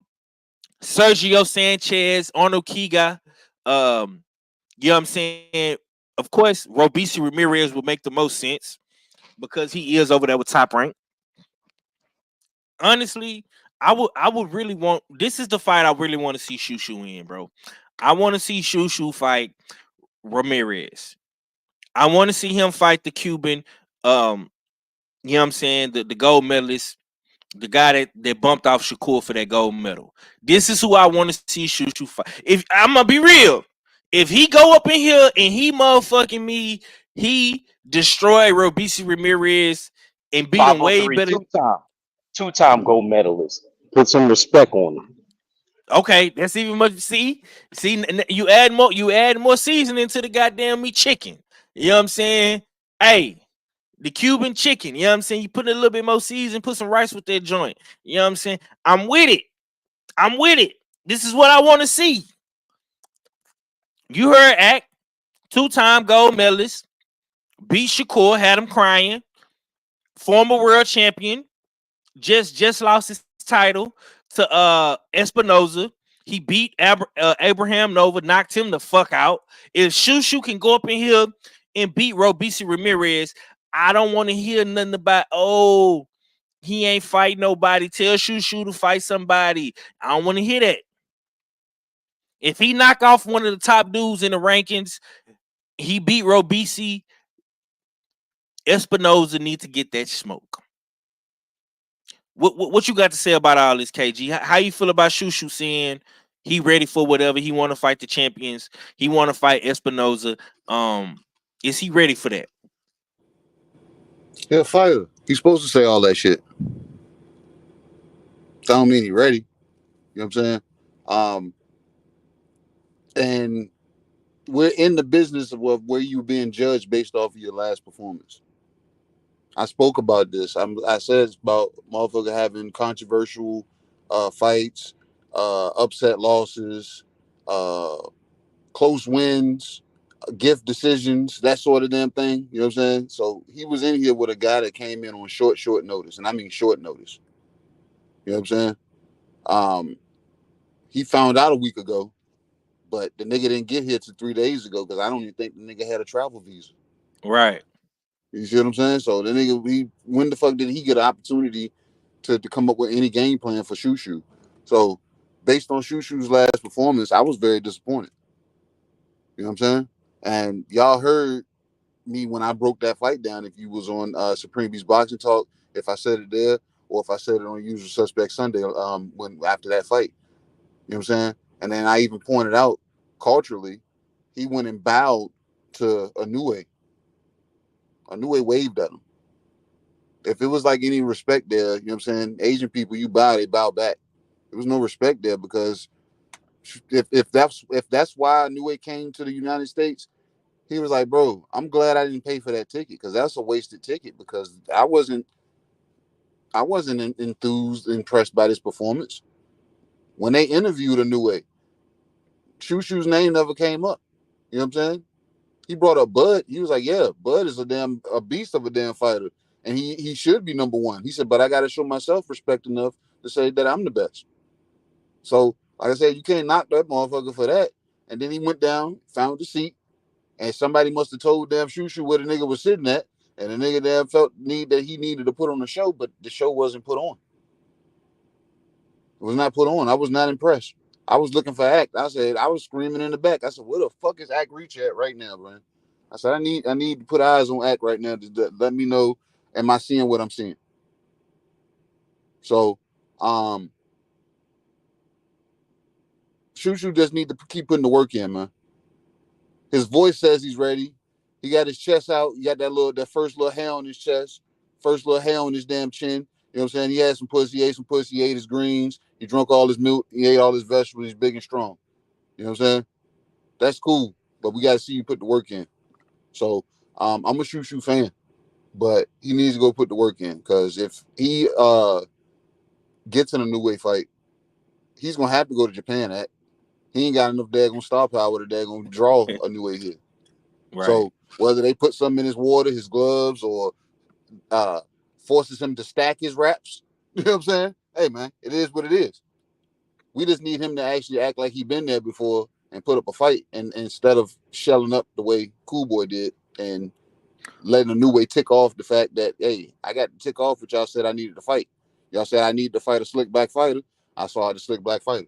Sanchez, Arnold Kiga. You know what I'm saying? Of course, Robisi Ramirez would make the most sense because he is over there with Top Rank. Honestly, I would really want. This is the fight I really want to see Shushu in, bro. I want to see Shushu fight Ramirez. I want to see him fight the Cuban. You know what I'm saying? The gold medalist, the guy that bumped off Shakur for that gold medal. This is who I want to see Shushu fight. If I'm gonna be real, if he go up in here and he motherfucking me, he destroy Robisi Ramirez and beat him way 503, better. two-time gold medalist. Put some respect on him. Okay, that's even much. See, you add more seasoning to the goddamn meat chicken. You know what I'm saying? Hey, the Cuban chicken. You know what I'm saying? You put a little bit more season, put some rice with that joint. You know what I'm saying? I'm with it. This is what I want to see. You heard Act, 2-time gold medalist, beat Shakur, had him crying. Former world champion, just lost his title to Espinoza. He beat Abraham Nova, knocked him the fuck out. If Shushu can go up in here and beat Robeisy Ramirez, I don't want to hear nothing about, oh, he ain't fight nobody. Tell Shushu to fight somebody. I don't want to hear that. If he knock off one of the top dudes in the rankings, he beat Robeisy, Espinoza need to get that smoke. What you got to say about all this, KG? How you feel about Shushu saying he ready for whatever? He want to fight the champions. He want to fight Espinoza. Is he ready for that? Yeah, fighter. He's supposed to say all that shit. That don't mean he ready. You know what I'm saying? And we're in the business of where you being judged based off of your last performance. I spoke about this. I said it's about motherfucker having controversial fights, upset losses, close wins, gift decisions, that sort of damn thing. You know what I'm saying? So he was in here with a guy that came in on short notice, and I mean short notice. You know what I'm saying? He found out a week ago, but the nigga didn't get here till 3 days ago because I don't even think the nigga had a travel visa. Right. You see what I'm saying? So the nigga, when the fuck did he get an opportunity to come up with any game plan for Shushu? So based on Shushu's last performance, I was very disappointed. You know what I'm saying? And y'all heard me when I broke that fight down. If you was on Supreme Beast Boxing Talk, if I said it there, or if I said it on Usual Suspect Sunday, when after that fight, you know what I'm saying? And then I even pointed out culturally, he went and bowed to Inoue. Inoue waved at him. If it was like any respect there, you know what I'm saying? Asian people, you bow, they bow back. There was no respect there because if that's why Inoue came to the United States, he was like, bro, I'm glad I didn't pay for that ticket because that's a wasted ticket because I wasn't enthused, impressed by this performance. When they interviewed Inoue, Shushu's name never came up. You know what I'm saying? He brought up Bud. He was like, yeah, Bud is a beast of a damn fighter. And he should be number one. He said, but I got to show myself respect enough to say that I'm the best. So, like I said, you can't knock that motherfucker for that. And then he went down, found the seat, and somebody must have told damn Shushu where the nigga was sitting at. And the nigga damn felt that he needed to put on the show, but the show wasn't put on. It was not put on. I was not impressed. I was looking for Act. I said, I was screaming in the back. I said, where the fuck is Act Reach at right now, man? I said, I need to put eyes on Act right now to let me know, am I seeing what I'm seeing? So, Shushu just need to keep putting the work in, man. His voice says he's ready. He got his chest out. He got that first little hair on his chest, first little hair on his damn chin. You know what I'm saying? He had some pussy, ate some pussy, he ate his greens. He drank all his milk. He ate all his vegetables. He's big and strong. You know what I'm saying? That's cool, but we got to see you put the work in. So I'm a Shushu fan, but he needs to go put the work in because if he gets in a new way fight, he's gonna have to go to Japan. He ain't got enough daggone star power to daggone draw a new way here. Right. So whether they put something in his water, his gloves, or forces him to stack his wraps, you know what I'm saying? Hey man, it is what it is. We just need him to actually act like he been there before and put up a fight, and instead of shelling up the way Cool Boy did and letting a new way tick off the fact that, hey, I got to tick off what y'all said I needed to fight. Y'all said I need to fight a slick black fighter. I saw the slick black fighter.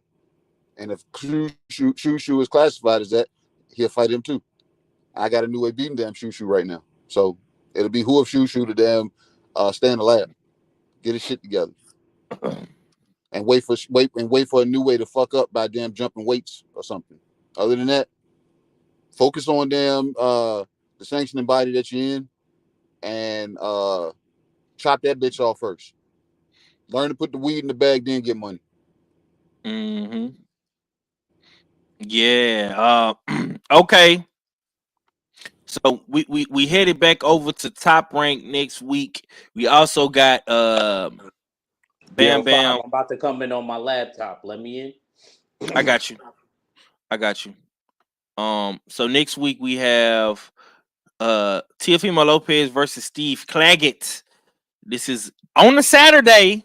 And if Shushu is classified as that, he'll fight him too. I got a new way beating damn Shushu right now. So it'll be who of Shushu to damn stay in the lab. Get his shit together. And wait for a new way to fuck up by damn jumping weights or something. Other than that, focus on damn the sanctioning body that you're in and chop that bitch off first. Learn to put the weed in the bag, then get money. Mm-hmm. Yeah. Okay. So we headed back over to Top Rank next week. We also got Bam Yo, Bam. I'm about to come in on my laptop. Let me in. I got you. So next week we have Teofimo Lopez versus Steve Claggett. This is on a Saturday.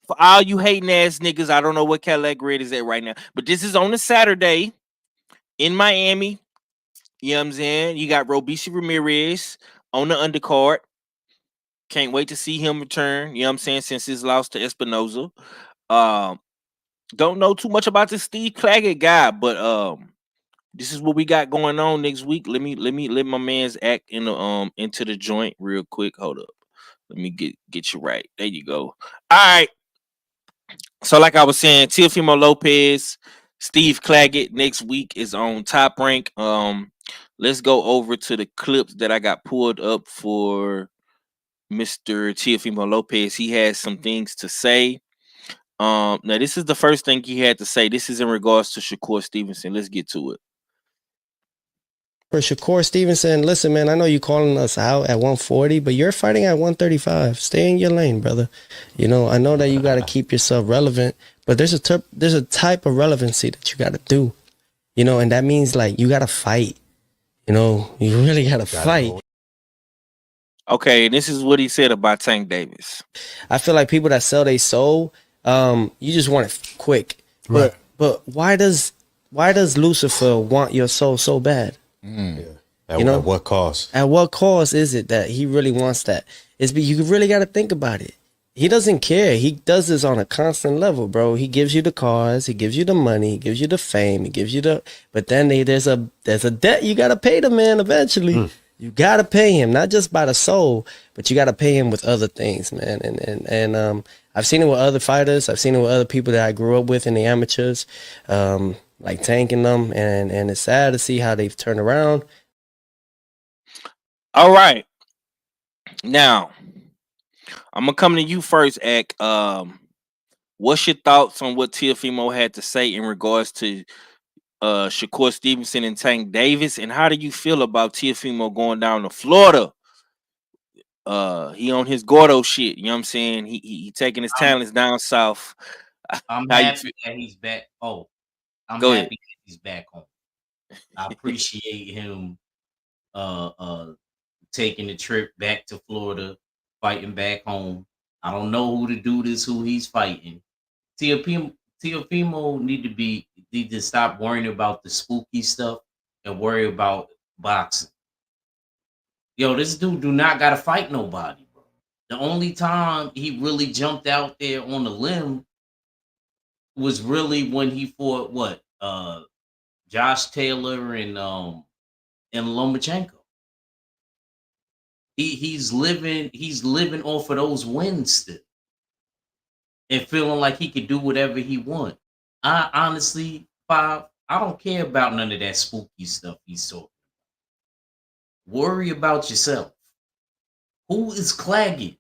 For all you hating ass niggas, I don't know what Cadillac Red is at right now, but this is on a Saturday in Miami. You know what I'm saying? You got Robeisy Ramirez on the undercard. Can't wait to see him return. You know what I'm saying? Since his loss to Espinoza. Don't know too much about this Steve Claggett guy, but this is what we got going on next week. Let my man's act in the into the joint real quick. Hold up. Let me get you right. There you go. All right. So like I was saying, Teofimo Lopez, Steve Claggett next week is on Top Rank. Let's go over to the clips that I got pulled up for Mr. Teofimo Lopez. He has some things to say. Now this is the first thing he had to say. This is in regards to Shakur Stevenson. Let's get to it. For Shakur Stevenson, listen, man, I know you calling us out at 140, but you're fighting at 135. Stay in your lane, brother. You know, I know that you got to keep yourself relevant, but there's a type of relevancy that you got to do. You know, and that means like you got to fight. You know, you really got to fight. Okay, this is what he said about Tank Davis. I feel like people that sell their soul, you just want it quick. Right. But why does Lucifer want your soul so bad? Yeah. At what cost? At what cost is it that he really wants that? You really got to think about it. He doesn't care. He does this on a constant level, bro. He gives you the cars, he gives you the money, he gives you the fame, he gives you but then there's a debt you got to pay the man eventually. You got to pay him, not just by the soul, but you got to pay him with other things, man. And I've seen it with other fighters. I've seen it with other people that I grew up with in the amateurs, like tanking them. And it's sad to see how they've turned around. All right. Now, I'm going to come to you first, Ak. What's your thoughts on what Teofimo had to say in regards to Shakur Stevenson and Tank Davis, and how do you feel about Teofimo going down to Florida? He on his Gordo shit, you know what I'm saying? He taking his talents down south. I'm How you happy that he's back. Oh, I'm Go happy ahead. that he's back home. I appreciate him taking the trip back to Florida, fighting back home. I don't know who the dude is who he's fighting. Teofimo need to stop worrying about the spooky stuff and worry about boxing. Yo, this dude do not gotta fight nobody, bro. The only time he really jumped out there on the limb was really when he fought what? Josh Taylor and Lomachenko. He's living off of those wins still. And feeling like he could do whatever he want. I honestly, I don't care about none of that spooky stuff he's talking about. Worry about yourself. Who is Claggett?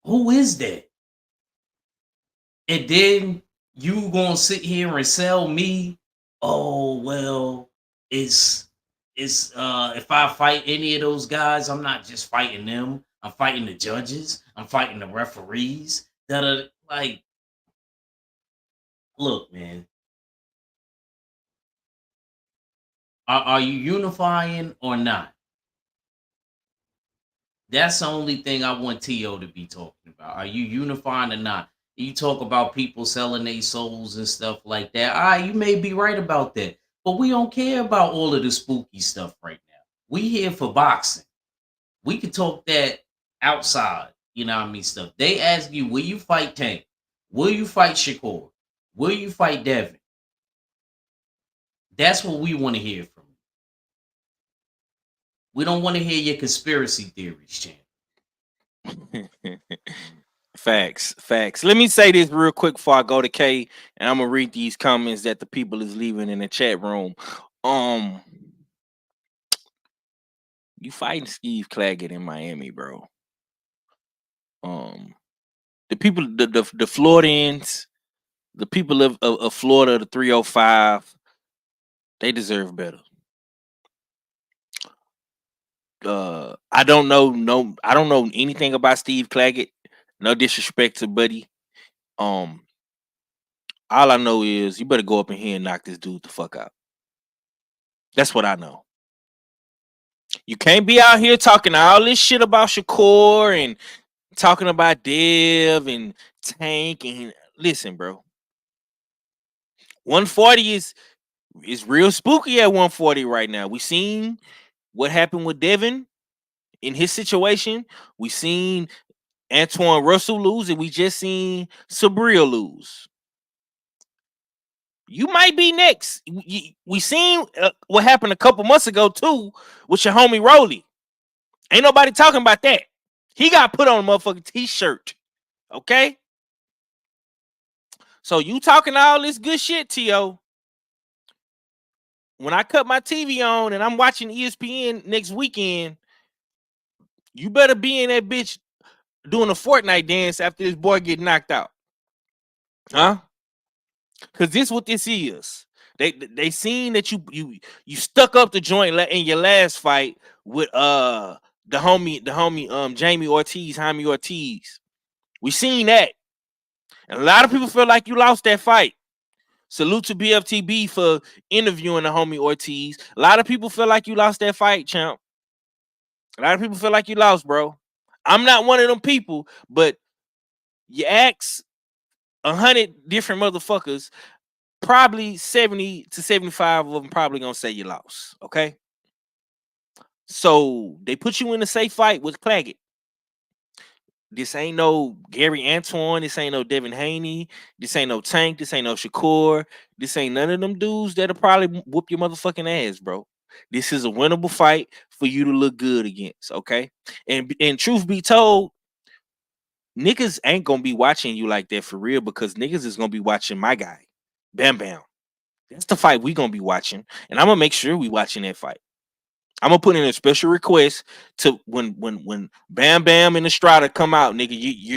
Who is that? And then you gonna sit here and sell me, oh well, it's if I fight any of those guys, I'm not just fighting them. I'm fighting the judges. I'm fighting the referees that are like, look, man. Are you unifying or not? That's the only thing I want T.O. to be talking about. Are you unifying or not? You talk about people selling their souls and stuff like that. You may be right about that. But we don't care about all of the spooky stuff right now. We here for boxing. We could talk that outside, you know what I mean, stuff. They ask you, will you fight Tank? Will you fight Shakur? Will you fight Devin? That's what we want to hear from you. We don't want to hear your conspiracy theories, champ. Facts. Let me say this real quick before I go to K, and I'm gonna read these comments that the people is leaving in the chat room. You fighting Steve Claggett in Miami, bro. The people, the Floridians, the people of Florida, the 305, they deserve better. I don't know anything about Steve Claggett. No disrespect to Buddy. All I know is you better go up in here and knock this dude the fuck out. That's what I know. You can't be out here talking all this shit about Shakur and talking about Dev and Tank and listen, bro. 140 is It's real spooky at 140 right now. We seen what happened with Devin in his situation. We seen Antoine Russell lose, and we just seen Sabril lose. You might be next. We seen what happened a couple months ago too with your homie Rolly. Ain't nobody talking about that. He got put on a motherfucking t-shirt. Okay? So you talking all this good shit, T.O. When I cut my TV on and I'm watching ESPN next weekend, you better be in that bitch doing a Fortnite dance after this boy get knocked out. Huh? Cause this what this is. They seen that you stuck up the joint in your last fight with the homie Jamie Ortiz, Jaime Ortiz. We seen that. And a lot of people feel like you lost that fight. Salute to BFTB for interviewing the homie Ortiz. A lot of people feel like you lost that fight, champ. A lot of people feel like you lost, bro. I'm not one of them people, but you ask 100 different motherfuckers, probably 70 to 75 of them probably gonna say you lost. Okay. So they put you in a safe fight with Claggett. This ain't no Gary Antoine. This ain't no Devin Haney. This ain't no Tank. This ain't no Shakur. This ain't none of them dudes that'll probably whoop your motherfucking ass, bro. This is a winnable fight for you to look good against, okay? And truth be told, niggas ain't gonna be watching you like that for real because niggas is gonna be watching my guy, Bam Bam. That's the fight we gonna be watching, and I'm gonna make sure we watching that fight. I'm gonna put in a special request to when Bam Bam and Estrada come out, nigga.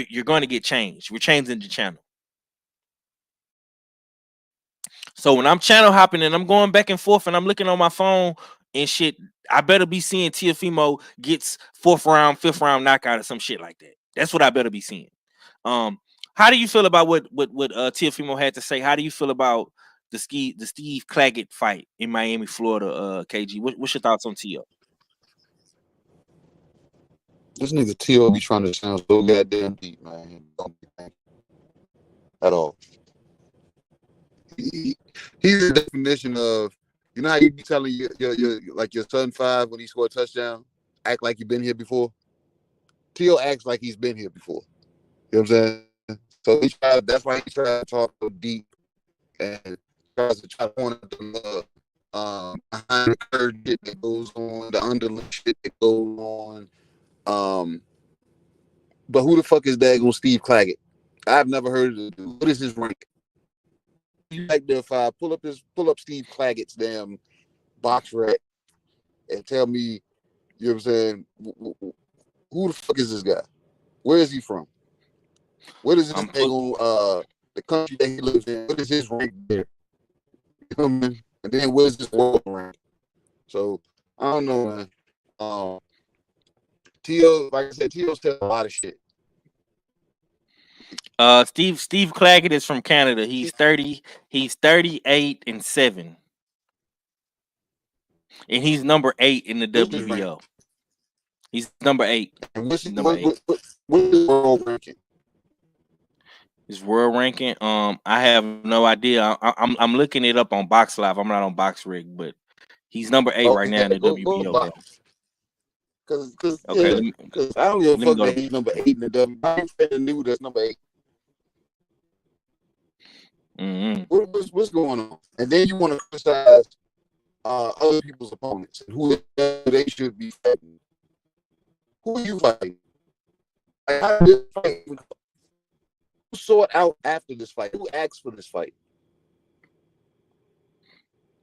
You're gonna get changed. We're changing the channel. So when I'm channel hopping and I'm going back and forth and I'm looking on my phone and shit, I better be seeing Teofimo gets 4th round, 5th round knockout or some shit like that. That's what I better be seeing. How do you feel about what Teofimo had to say? How do you feel about the Steve Claggett fight in Miami, Florida? KG, what's your thoughts on Teo? This nigga Teo be trying to sound so goddamn deep, man. Don't be at all. He's the definition of, you know how you be telling your son 5 when he scored a touchdown, act like you've been here before. Teo acts like he's been here before. You know what I'm saying? So that's why he tries to talk so deep and tries to try to point out the behind the curve shit that goes on, the underlip shit that goes on. But who the fuck is daggone Steve Claggett? I've never heard of it. What is his rank? You like there, 5? Pull up Steve Claggett's damn box rack and tell me, you know what I'm saying? Who the fuck is this guy? Where is he from? What is this daggone the country that he lives in? What is his rank there? You know what I mean? And then where's this world rank? So I don't know, man. Teo, like I said, Teo's telling a lot of shit. Steve Claggett is from Canada. He's 30. He's 38-7, and he's number 8 in the WBO. He's number 8. And what's his world ranking? His world ranking? I have no idea. I'm looking it up on Box Live. I'm not on Box Rig, but he's number 8 right now in the WBO, bro. Because I don't give a fuck that he's number 8 in the WBO. I'm the new that's number 8. Mm-hmm. What's going on? And then you want to criticize other people's opponents and who they should be fighting. Who are you fighting? Like, how did this fight? Who saw it out after this fight? Who asked for this fight?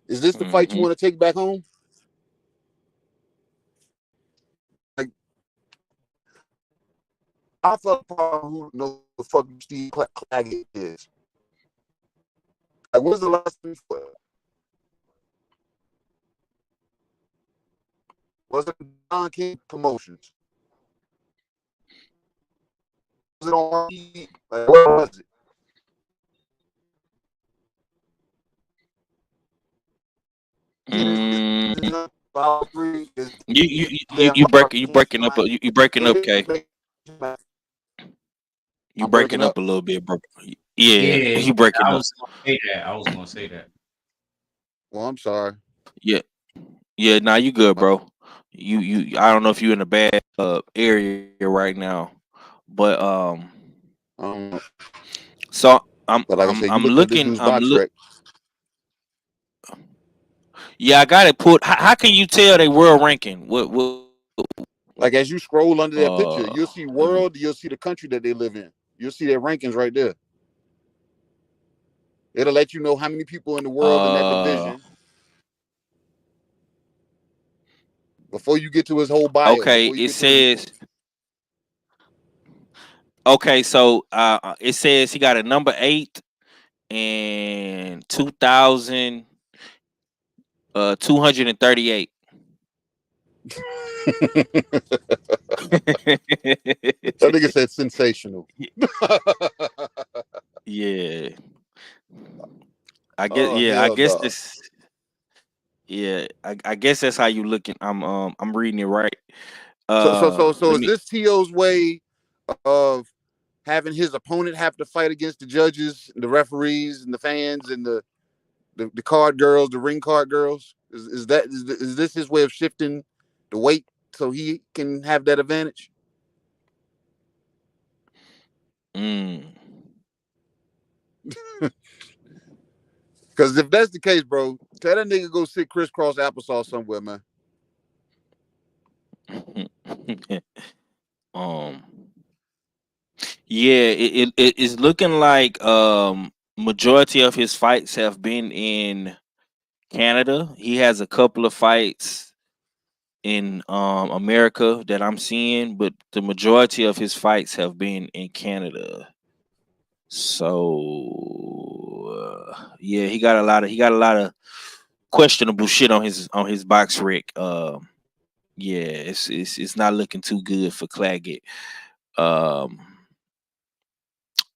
Is this the fight you want to take back home? Like, I thought who knows the fuck Steve Claggett is. Like, what's the last thing for it? Was it Don King Promotions? Was it on TV? Like, what was it? You breaking up. You breaking up, K. You breaking up a little bit, bro. Yeah, you breaking up. I was gonna say that. Well, I'm sorry. Yeah, yeah. Nah, you good, bro. You. I don't know if you're in a bad area right now, but Um, so I'm but like I I'm said, you I'm looking at this looking. dude's box rec. Yeah, I got it put. How can you tell they world ranking? What? Like as you scroll under that picture, you'll see Let me. world, you'll see the country that they live in. You'll see their rankings right there. It'll let you know how many people in the world in that division before you get to his whole bio, Okay. before you It get to his. says. Okay, so it says he got a number 8 and 2,000 238. That nigga said sensational. Yeah. I guess Oh yeah, I hell guess no. this yeah, I guess that's how you looking. I'm reading it right. So Let is me this To's way of having his opponent have to fight against the judges, the referees, and the fans, and the card girls, the ring card girls? Is this his way of shifting the weight so he can have that advantage? mm. Because if that's the case, bro, tell that nigga go sit crisscross applesauce somewhere, man. um yeah, it is looking like majority of his fights have been in Canada. He has a couple of fights in America that I'm seeing, but the majority of his fights have been in Canada. So yeah, he got a lot of questionable shit on his box rec. Yeah, it's not looking too good for Claggett. Um,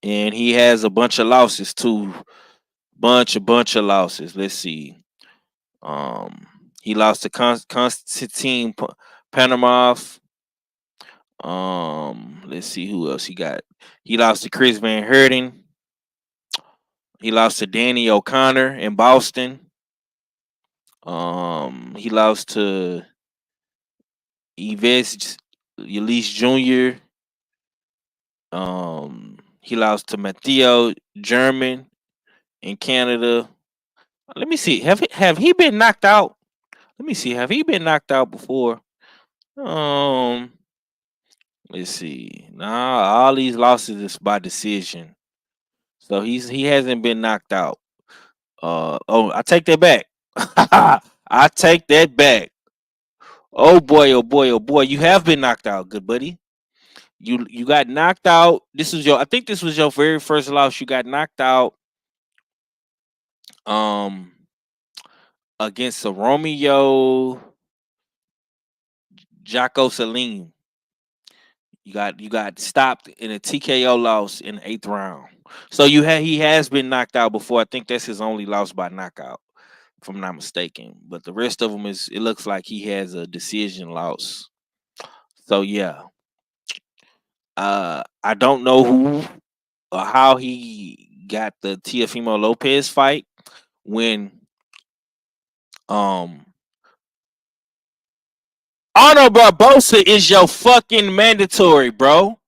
and he has a bunch of losses too. Bunch of losses. Let's see. Um, he lost to Constantine Panamov. Let's see who else he got. He lost to Chris Van Herten. He lost to Danny O'Connor in Boston. He lost to Yves Elise Jr. He lost to Matteo German in Canada. Let me see. Have he been knocked out? Let me see. Have he been knocked out before? Um, let's see. Nah, all these losses is by decision. So he hasn't been knocked out. Oh, I take that back. I take that back. Oh boy, oh boy, oh boy. You have been knocked out, good buddy. You got knocked out. I think this was your very first loss. You got knocked out um against a Romeo Jaco Salim. You got stopped in a TKO loss in the 8th round. So he has been knocked out before. I think that's his only loss by knockout, if I'm not mistaken. But the rest of them it looks like he has a decision loss. So yeah. I don't know who or how he got the Teofimo Lopez fight when um Arnold Barbosa is your fucking mandatory, bro.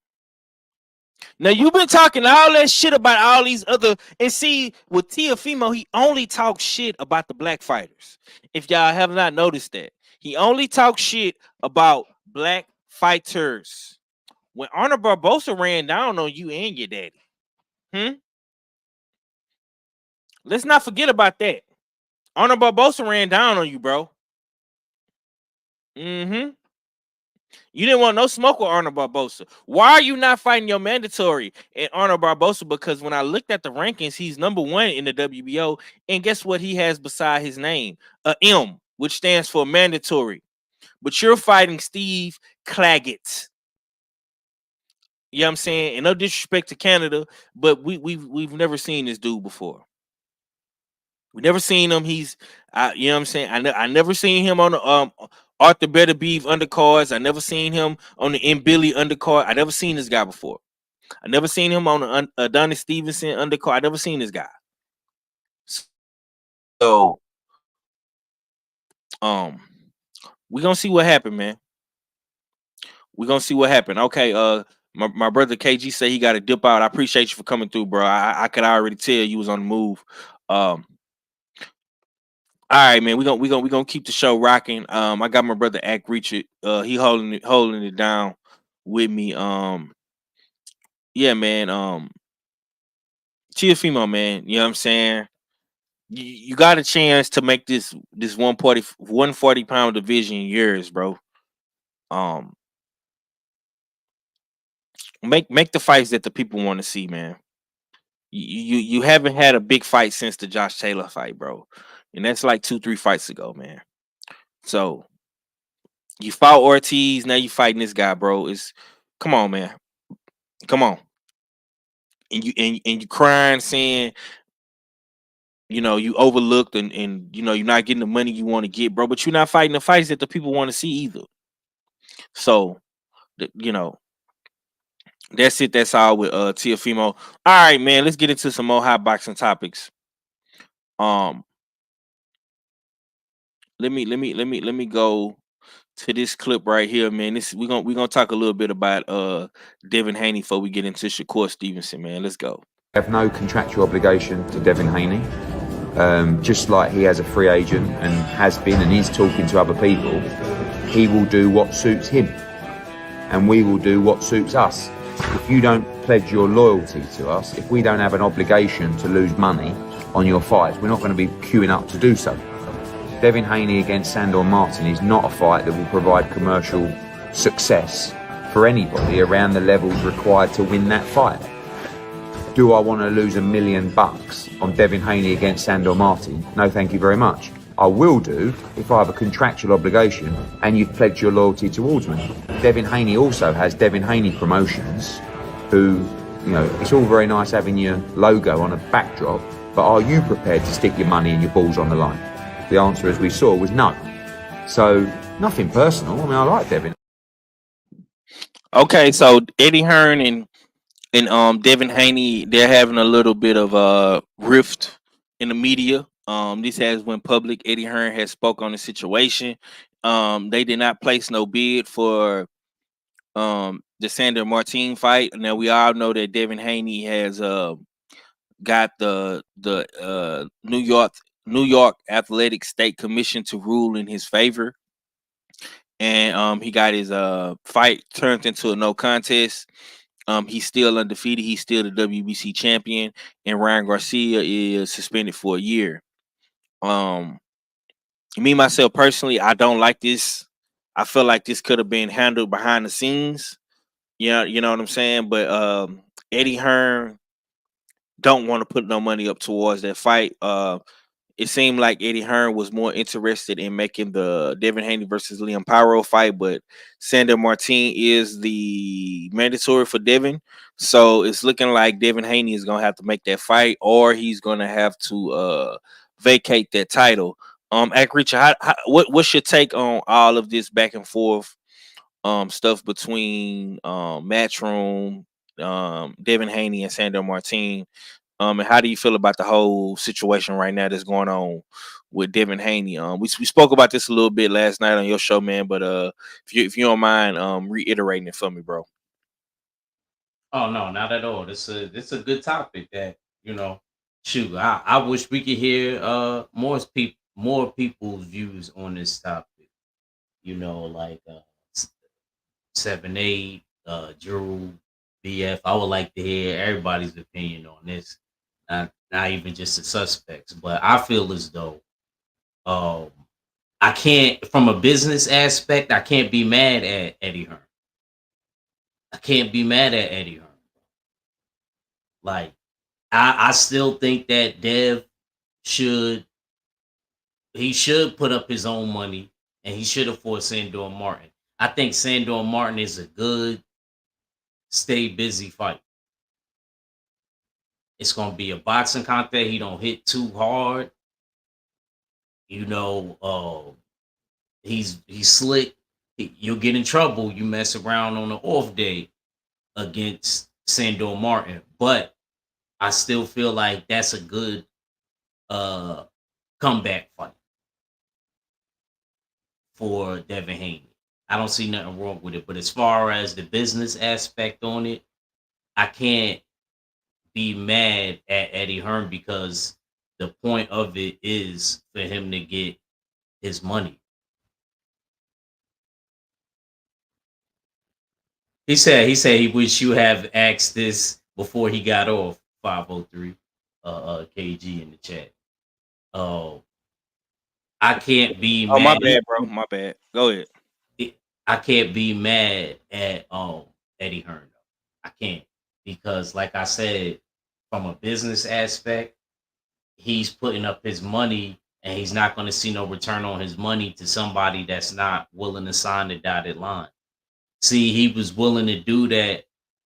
Now you've been talking all that shit about all these other, and see with Teofimo, he only talks shit about the black fighters. If y'all have not noticed that, he only talks shit about black fighters. When Arnold Barbosa ran down on you and your daddy, let's not forget about that. Arnold Barbosa ran down on you, bro. Mm-hmm. You didn't want no smoke with Arnold Barbosa. Why are you not fighting your mandatory in Arnold Barbosa? Because when I looked at the rankings, he's number 1 in the WBO. And guess what he has beside his name? A M, which stands for mandatory. But you're fighting Steve Claggett. You know what I'm saying? And no disrespect to Canada, but we've never seen this dude before. We never seen him. You know what I'm saying? I never seen him on the Arthur Better Beef undercards. I never seen him on the M Billy undercard. I never seen this guy before. I never seen him on the Adonis Stevenson undercard. I never seen this guy. So Um, we gonna see what happened, man. We gonna see what happened. Okay, my brother KG say he got to dip out. I appreciate you for coming through, bro. I could already tell you was on the move. All right, man. We gonna keep the show rocking. I got my brother Act Richard. He holding it down with me. Yeah, man. Teofimo, man. You know what I'm saying? You got a chance to make this 140 pound division yours, bro. Um, make the fights that the people want to see, man. You haven't had a big fight since the Josh Taylor fight, bro, and that's like 2-3 fights ago, man. So you fought Ortiz, now you fighting this guy, bro. It's come on, man, come on, and you crying, saying you overlooked and you're not getting the money you want to get, bro. But you're not fighting the fights that the people want to see either. So that's it. That's all with Teofimo. All right, man. Let's get into some more hot boxing topics. Um, let me go to this clip right here, man. This we're gonna talk a little bit about Devin Haney before we get into Shakur Stevenson, man. Let's go. Have no contractual obligation to Devin Haney. Just like he has a free agent and has been and is talking to other people, he will do what suits him and we will do what suits us. If you don't pledge your loyalty to us, if we don't have an obligation to lose money on your fights, we're not going to be queuing up to do so. Devin Haney against Sandor Martin is not a fight that will provide commercial success for anybody around the levels required to win that fight. Do I want to lose $1 million on Devin Haney against Sandor Martin? No, thank you very much. I will do if I have a contractual obligation and you've pledged your loyalty towards me. Devin Haney also has Devin Haney Promotions, who, it's all very nice having your logo on a backdrop, but are you prepared to stick your money and your balls on the line? The answer, as we saw, was no. So, nothing personal. I mean, I like Devin. Okay, so Eddie Hearn and Devin Haney, they're having a little bit of a rift in the media. This has went public. Eddie Hearn has spoke on the situation. They did not place no bid for the Sandor Martin fight. Now we all know that Devin Haney has got the New York Athletic State Commission to rule in his favor, and he got his fight turned into a no contest. He's still undefeated. He's still the WBC champion, and Ryan Garcia is suspended for a year. Me myself personally, I don't like this. I feel like this could have been handled behind the scenes. Yeah, you know what I'm saying. But Eddie Hearn don't want to put no money up towards that fight. It seemed like Eddie Hearn was more interested in making the Devin Haney versus Liam Pyro fight, but Sandor Martin is the mandatory for Devin. So it's looking like Devin Haney is gonna have to make that fight, or he's gonna have to vacate that title. Richard, what's your take on all of this back and forth stuff between Matchroom, Devin Haney, and Sandor Martin? And how do you feel about the whole situation right now that's going on with Devin Haney? We spoke about this a little bit last night on your show, man. But if you don't mind reiterating it for me, bro. Oh no, not at all. This a good topic that shoot. I wish we could hear more people's views on this topic. Like 7-8, Drew, BF. I would like to hear everybody's opinion on this. Not even just the suspects, but I feel as though I can't, from a business aspect, I can't be mad at Eddie Hearn. I can't be mad at Eddie Hearn. Like, I still think that Dev should put up his own money and he should have fought Sandor Martin. I think Sandor Martin is a good, stay busy fight. It's gonna be a boxing contest. He don't hit too hard. He's slick. You'll get in trouble. You mess around on an off day against Sandor Martin, but I still feel like that's a good comeback fight. for Devin Haney. I don't see nothing wrong with it. But as far as the business aspect on it, I can't be mad at Eddie Hearn because the point of it is for him to get his money. He said he wish you have asked this before he got off 503 KG in the chat. Oh, I can't be Oh, my mad. bad, bro. My bad. Go ahead. I can't be mad at Eddie Hearn. I can't because, like I said, from a business aspect, he's putting up his money and he's not going to see no return on his money to somebody that's not willing to sign the dotted line. See, he was willing to do that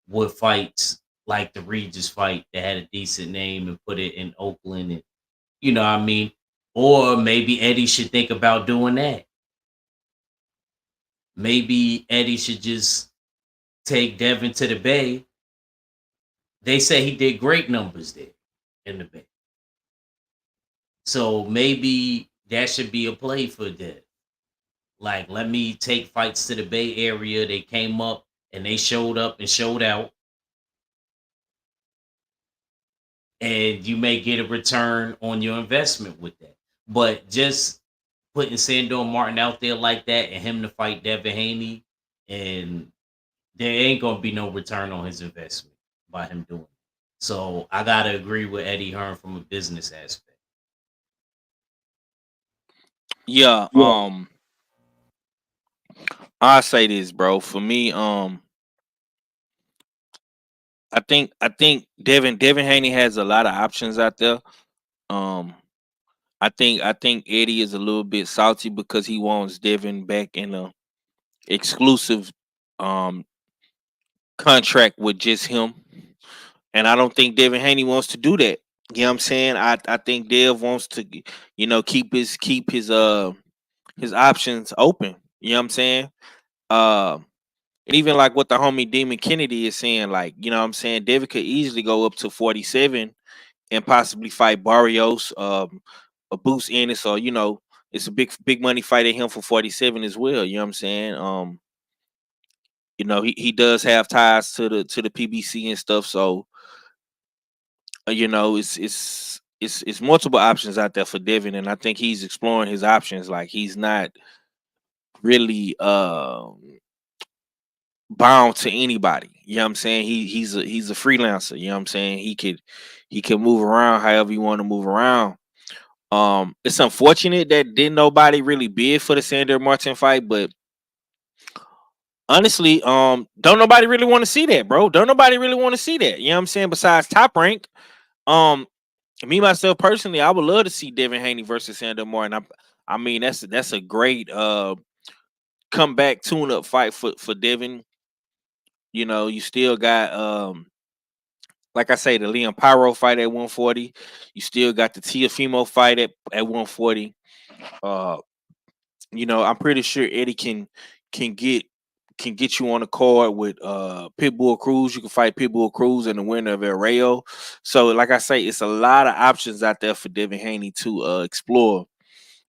with fights like the Regis fight that had a decent name and put it in Oakland, and you know what I mean. Or maybe Eddie should think about doing that. Maybe Eddie should just take Devin to the Bay. They say he did great numbers there in the Bay. So maybe that should be a play for Dev. Like, let me take fights to the Bay Area. They came up and they showed up and showed out. And you may get a return on your investment with that. But just putting Sandor Martin out there like that and him to fight Devin Haney, and there ain't gonna be no return on his investment by him doing it. So I gotta agree with Eddie Hearn from a business aspect. Yeah. I'll say this, bro. For me, I think Devin Haney has a lot of options out there. Um, I think Eddie is a little bit salty because he wants Devin back in a exclusive um contract with just him. And I don't think Devin Haney wants to do that. You know what I'm saying? I think Dev wants to, keep his options open. You know what I'm saying? Uh and even like what the homie Demon Kennedy is saying, like, you know what I'm saying, David could easily go up to 47 and possibly fight Barrios, a Boost Ennis, or it's a big money fight at him for 47 as well. You know what I'm saying? He does have ties to the PBC and stuff, so it's multiple options out there for Devin, and I think he's exploring his options. Like, he's not really bound to anybody. You know what I'm saying? He's a freelancer. You know what I'm saying? He can move around however you want to move around. It's unfortunate that didn't nobody really bid for the Sandor Martin fight, but honestly, don't nobody really want to see that, bro. Don't nobody really want to see that. You know what I'm saying? Besides Top Rank, um, me myself personally, I would love to see Devin Haney versus Sandor Martin. I mean, that's a great comeback tune-up fight for Devin. You still got like I say, the Liam Pyro fight at 140. You still got the Teofimo fight at 140. I'm pretty sure Eddie can get you on the card with Pitbull Cruz. You can fight Pitbull Cruz and the winner of El Rayo. So, like I say, it's a lot of options out there for Devin Haney to explore.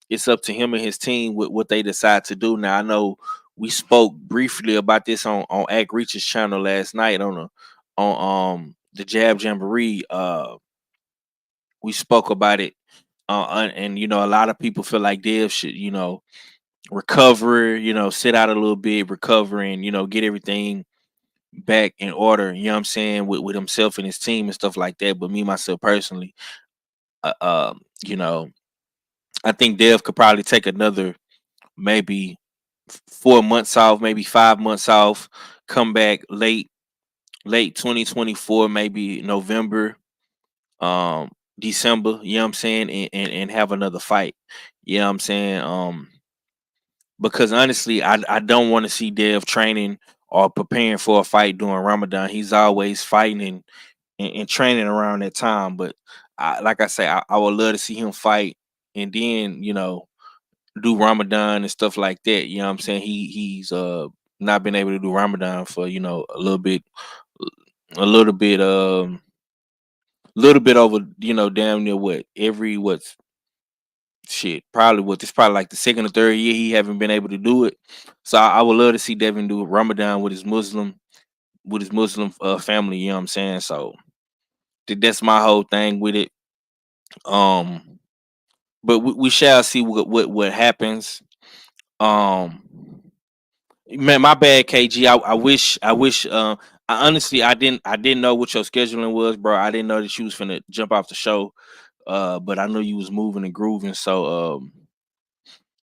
It's up to him and his team with what they decide to do. Now, I know we spoke briefly about this on Act Reach's channel last night on the Jab Jamboree. We spoke about it, and a lot of people feel like Dev should recover, sit out a little bit, recover, and get everything back in order. You know what I'm saying, with himself and his team and stuff like that. But me myself personally, uh, uh, you know, I think Dev could probably take another maybe 4 months off, maybe 5 months off, come back late 2024, maybe November, December, you know what I'm saying, and have another fight. You know what I'm saying? Because honestly, I don't want to see Dev training or preparing for a fight during Ramadan. He's always fighting and training around that time. But like I say, I would love to see him fight and then, do Ramadan and stuff like that. You know what I'm saying? He's not been able to do Ramadan for, a little bit little bit over, damn near shit, probably this probably like the second or third year he haven't been able to do it. So I would love to see Devin do Ramadan with his Muslim family. You know what I'm saying? So that's my whole thing with it. Um, but we shall see what happens. Um, man, my bad, KG. I wish. I honestly I didn't know what your scheduling was, bro. I didn't know that you was finna jump off the show. But I know you was moving and grooving, so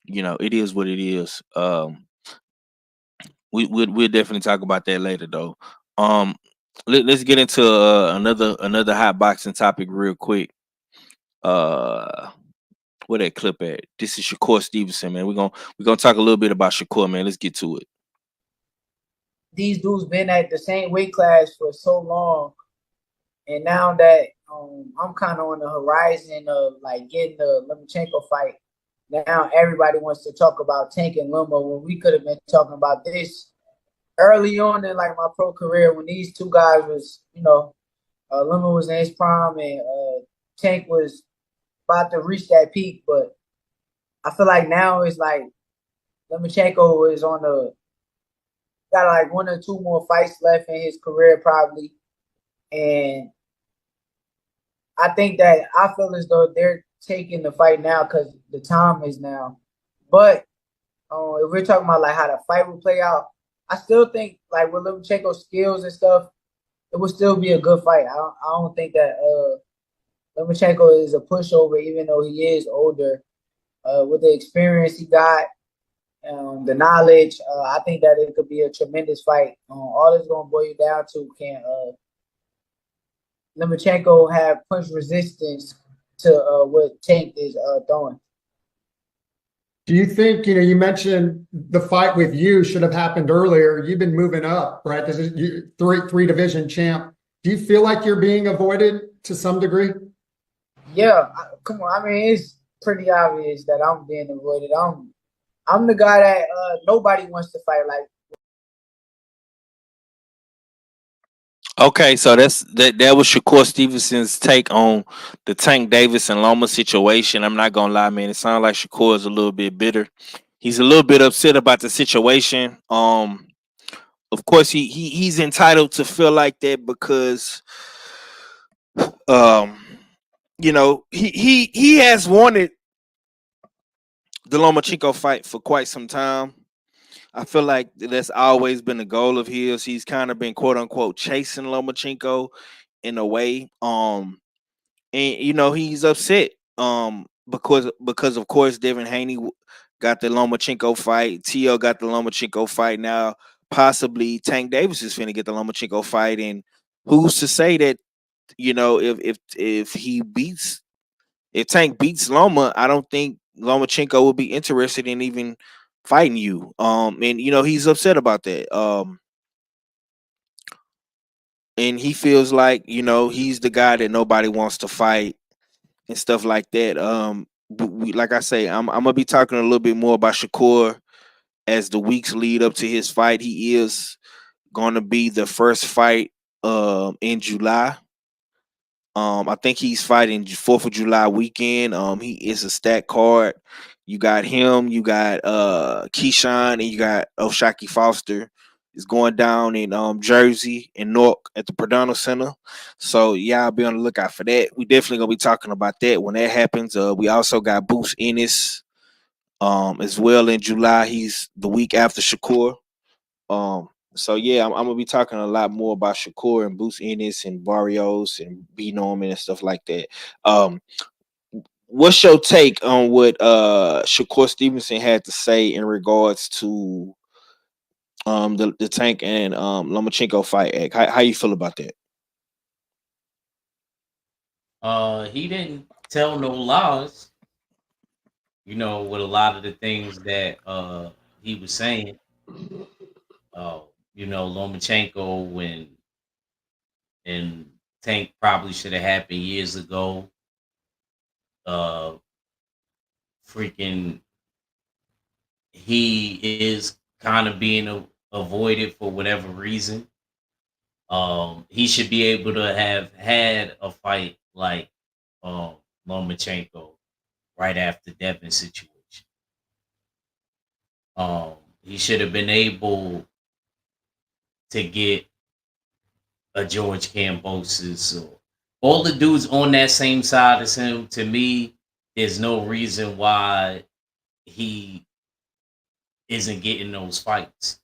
it is what it is. We'll definitely talk about that later, though. Let's get into another hot boxing topic real quick. Uh, where that clip at? This is Shakur Stevenson, man. We're gonna talk a little bit about Shakur, man. Let's get to it. These dudes been at the same weight class for so long, and now that I'm kind of on the horizon of like getting the Lomachenko fight, now everybody wants to talk about Tank and Loma when we could have been talking about this early on in like my pro career when these two guys was, Loma was in his prime and Tank was about to reach that peak. But I feel like now it's like Lomachenko is got like one or two more fights left in his career probably. And I think that I feel as though they're taking the fight now because the time is now. But if we're talking about like how the fight will play out, I still think like with Lomachenko's skills and stuff, it would still be a good fight. I don't think that Lomachenko is a pushover, even though he is older. With the experience he got, the knowledge, I think that it could be a tremendous fight. All it's going to boil down to can Lomachenko have punch resistance to what Tank is throwing. Do you think, you mentioned the fight with you should have happened earlier. You've been moving up, right? This is three division champ. Do you feel like you're being avoided to some degree? Yeah, come on. I mean, it's pretty obvious that I'm being avoided. I'm the guy that nobody wants to fight. Like, Okay, so that was Shakur Stevenson's take on the Tank Davis and Loma situation. I'm not gonna lie, man. It sounds like Shakur is a little bit bitter. He's a little bit upset about the situation. Of course, he's entitled to feel like that because, um, he has wanted the Lomachenko fight for quite some time. I feel like that's always been a goal of his. He's kind of been quote unquote chasing Lomachenko in a way. And he's upset. Because of course Devin Haney got the Lomachenko fight. Tio got the Lomachenko fight. Now possibly Tank Davis is finna get the Lomachenko fight. And who's to say that if Tank beats Loma, I don't think Lomachenko will be interested in even fighting you. And he's upset about that. And he feels like he's the guy that nobody wants to fight and stuff like that. Like I say, I'm gonna be talking a little bit more about Shakur as the weeks lead up to his fight. He is gonna be the first fight in July. I think he's fighting 4th of July weekend. He is a stack card. You got him, you got Keyshawn, and you got Oshaki Foster. Is going down in Jersey and Newark at the Perdano Center. So yeah, I'll be on the lookout for that. We definitely gonna be talking about that when that happens. We also got Boots Ennis as well in July. He's the week after Shakur. So yeah, I'm gonna be talking a lot more about Shakur and Boots Ennis and Barrios and B Norman and stuff like that. What's your take on what Shakur Stevenson had to say in regards to the Tank and Lomachenko fight? How you feel about that? He didn't tell no lies, with a lot of the things that he was saying. Lomachenko and Tank probably should have happened years ago. Freaking, he is kind of being avoided for whatever reason. He should be able to have had a fight like Lomachenko, right after Devin's situation. He should have been able to get a George Kambosos or all the dudes on that same side as him. To me, there's no reason why he isn't getting those fights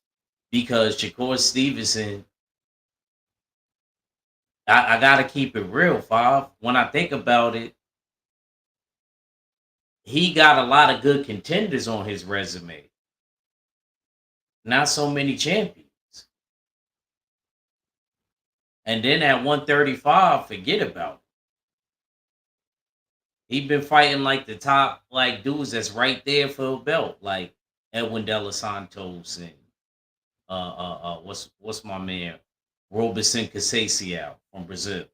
because Shakur Stevenson. I gotta keep it real, Five. When I think about it, he got a lot of good contenders on his resume. Not so many champions. And then at 135, forget about it. He been fighting like the top like dudes that's right there for a belt, like Edwin De Los Santos and what's my man Robinson Casasiao from Brazil.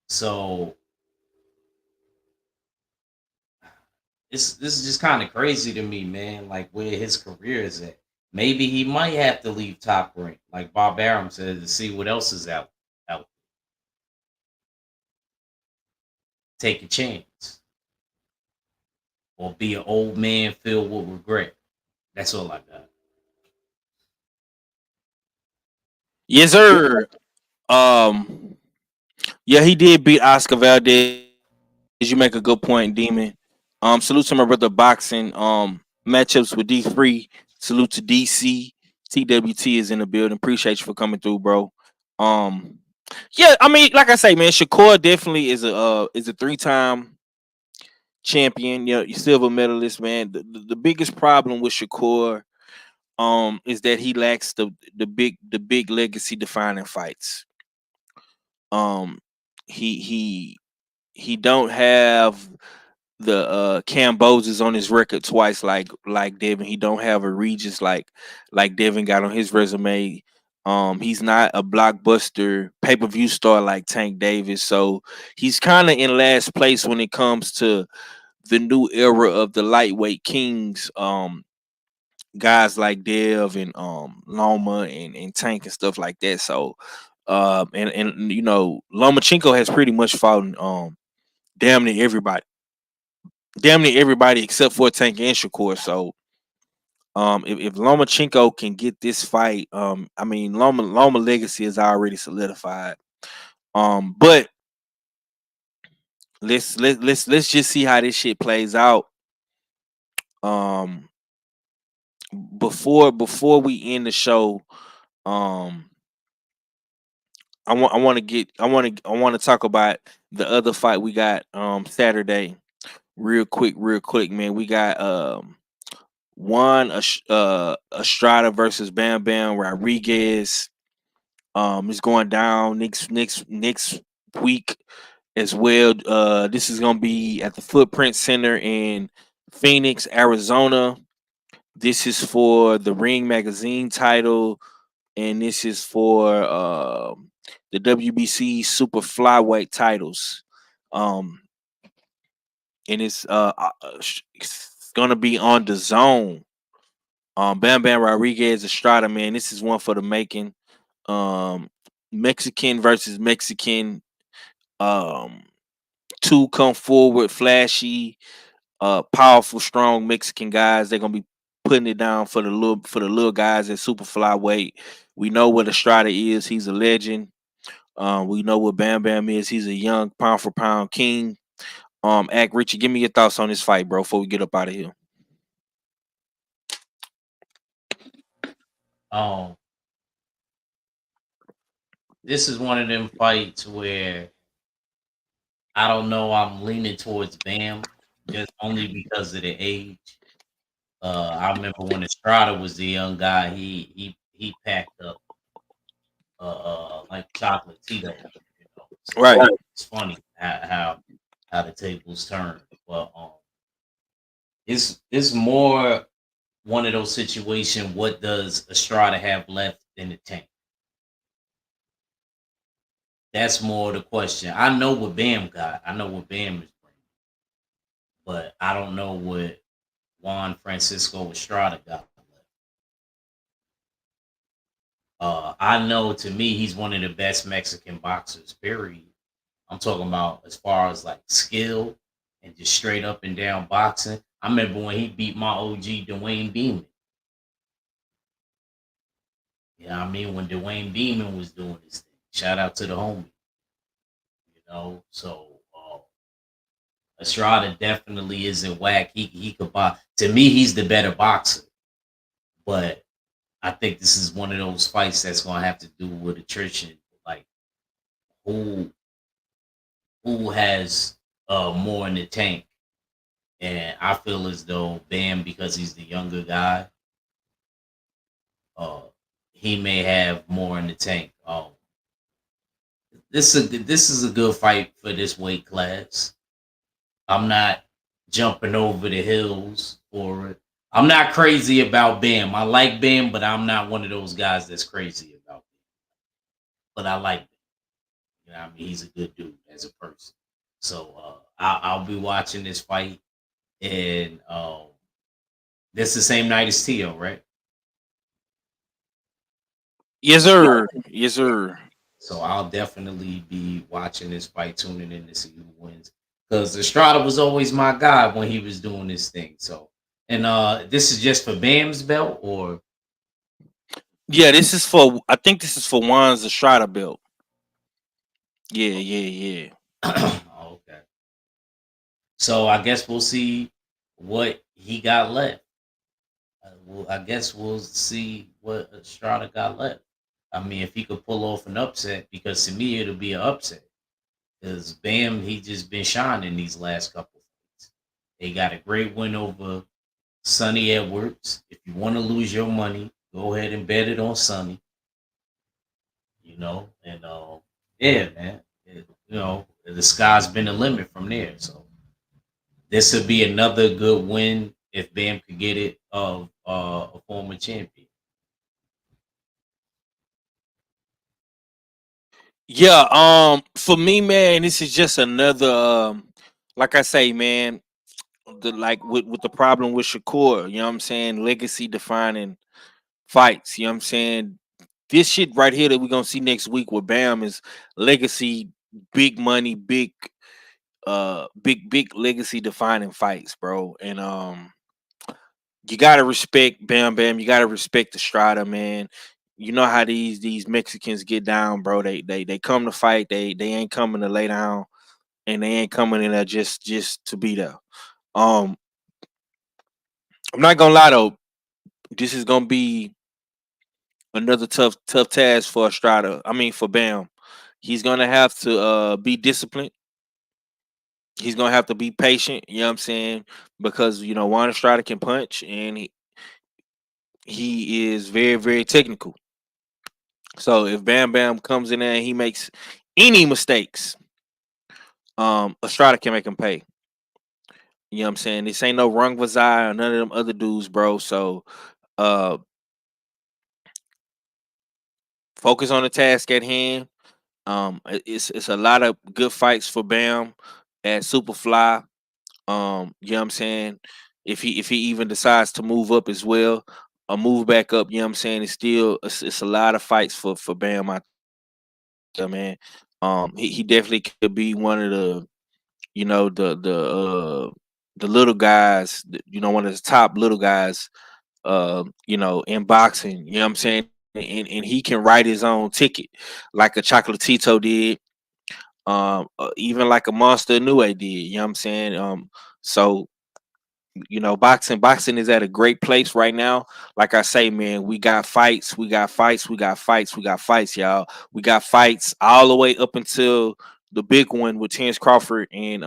So this is just kind of crazy to me, man. Like where his career is at. Maybe he might have to leave Top Rank, like Bob Arum said, to see what else is out. Take a chance, or be an old man filled with regret. That's all I got. Yes, sir. Yeah, he did beat Oscar Valdez. You make a good point, Demon. Salute to my brother boxing. Matchups with D3. Salute to DC. TWT is in the building. Appreciate you for coming through, bro. Um, yeah, I mean, like I say, man, Shakur definitely is a 3-time champion. Yeah, you silver medalist, man. The biggest problem with Shakur is that he lacks the big legacy defining fights. Um, he don't have the Camboses on his record twice like Devin. He don't have a Regis like Devin got on his resume. He's not a blockbuster pay-per-view star like Tank Davis. So he's kind of in last place when it comes to the new era of the lightweight kings. Guys like Dev and Loma and Tank and stuff like that. So and you know, Lomachenko has pretty much fought damn near everybody. Damn near everybody except for Tank and Shakur. So if Lomachenko can get this fight, I mean Loma legacy is already solidified. But let's just see how this shit plays out. Um before we end the show, um I want to talk about the other fight we got Saturday real quick, man. We got Juan Estrada versus Bam Bam Rodriguez. Is going down next week as well. This is gonna be at the Footprint Center in Phoenix, Arizona. This is for the Ring Magazine title, and this is for the WBC Super Flyweight titles. Um, and it's gonna be on the zone. Bam Bam Rodriguez Estrada, man, this is one for the making. Um, Mexican versus Mexican. Um, Two come forward, flashy, powerful, strong Mexican guys. They're gonna be putting it down for the little guys at super flyweight. We know what Estrada is. He's a legend. We know what Bam Bam is. He's a young pound for pound king. Act Richie, give me your thoughts on this fight, bro, before we get up out of here. Um, this is one of them fights where I don't know. I'm leaning towards Bam just only because of the age. I remember when Estrada was the young guy, he packed up like chocolate Tito. You know? So Right. it's funny how the tables turn, but it's more one of those situations. What does Estrada have left in the tank? That's more the question. I know what Bam got. I know what Bam is bringing, but I don't know what Juan Francisco Estrada got. I know to me he's one of the best Mexican boxers. Period. I'm talking about as far as like skill and just straight up and down boxing. I remember when he beat my OG Dwayne Beeman. Yeah, I mean when Dwayne Beeman was doing this thing. Shout out to the homie. So Estrada definitely isn't whack. He could box. To me, he's the better boxer. But I think this is one of those fights that's gonna have to do with attrition. Like who has more in the tank. And I feel as though Bam, because he's the younger guy, he may have more in the tank. This is a good fight for this weight class. I'm not jumping over the hills for it. I'm not crazy about Bam. I like Bam, but I'm not one of those guys that's crazy about Bam. But I like Bam. You know what I mean? He's a good dude as a person. So I'll be watching this fight. And this the same night as Tio, right? Yes, sir. Yes, sir. So I'll definitely be watching this fight, tuning in to see who wins. Because Estrada was always my guy when he was doing this thing. So, and this is just for Bam's belt, or Yeah, I think this is for Juan's Estrada belt. Yeah. okay. So I guess we'll see what he got left. I guess we'll see what Estrada got left. I mean, if he could pull off an upset, because to me it'll be an upset. Because Bam, he just been shining these last couple fights. They got a great win over Sonny Edwards. If you want to lose your money, go ahead and bet it on Sonny. And yeah, man. The sky's been the limit from there. So this would be another good win if Bam could get it of a former champion. Yeah, for me, man, this is just another like I say, man, with the problem with Shakur, you know what I'm saying, legacy defining fights, you know what I'm saying? This shit right here that we're gonna see next week with Bam is legacy, big money, big legacy defining fights, bro. And you gotta respect Bam Bam. You gotta respect Estrada, man. You know how these Mexicans get down, bro. They come to fight. They ain't coming to lay down, and they ain't coming in there just to be there. Um, I'm not gonna lie though. This is gonna be another tough task for Estrada. I mean for Bam. He's gonna have to be disciplined. He's gonna have to be patient. You know what I'm saying? Because Juan Estrada can punch, and he is very very technical. So if Bam Bam comes in there and he makes any mistakes, Estrada can make him pay. You know what I'm saying? This ain't no Rung Vazai or none of them other dudes, bro. So uh focus on the task at hand. It's a lot of good fights for Bam at Superfly. You know what I'm saying? If he even decides to move up as well, or move back up, you know what I'm saying? It's a lot of fights for Bam out there, man. He definitely could be one of the you know the little guys, one of the top little guys, in boxing. You know what I'm saying? And he can write his own ticket, like a Chocolatito did, even like a Monster Nue did. You know what I'm saying? So boxing is at a great place right now. Like I say, man, we got fights, y'all. We got fights all the way up until the big one with Terrence Crawford and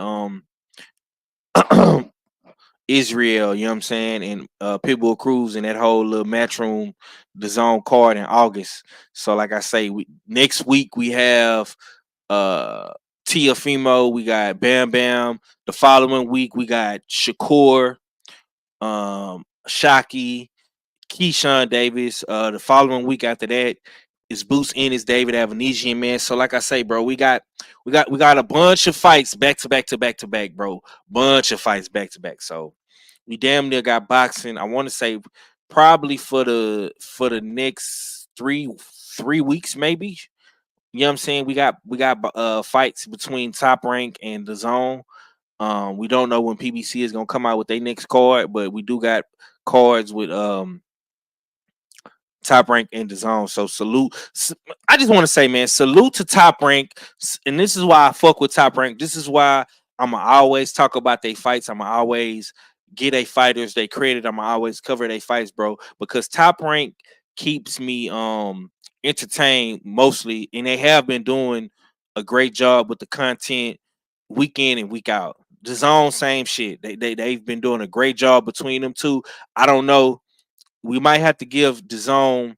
Israel, you know what I'm saying, and Pitbull Cruz and that whole little matchroom, the zone card in August. So like I say, next week we have Teofimo, we got Bam Bam. The following week we got Shakur, Shockey, Keyshawn Davis. The following week after that is Boost Ennis, David Avanesian, man. So like I say, bro, we got a bunch of fights back to back, bro. Bunch of fights back to back. So we damn near got boxing. I want to say probably for the next three weeks, maybe. You know what I'm saying? We got fights between Top Rank and the Zone. We don't know when PBC is gonna come out with their next card, but we do got cards with Top Rank in the zone. So salute. I just want to say, man, salute to Top Rank. And this is why I fuck with Top Rank. This is why I'ma always talk about their fights. I'ma always get a fighters they created. I'ma always cover their fights, bro. Because Top Rank keeps me entertained mostly, and they have been doing a great job with the content week in and week out. The zone, same shit. They've been doing a great job between them two. I don't know. We might have to give the zone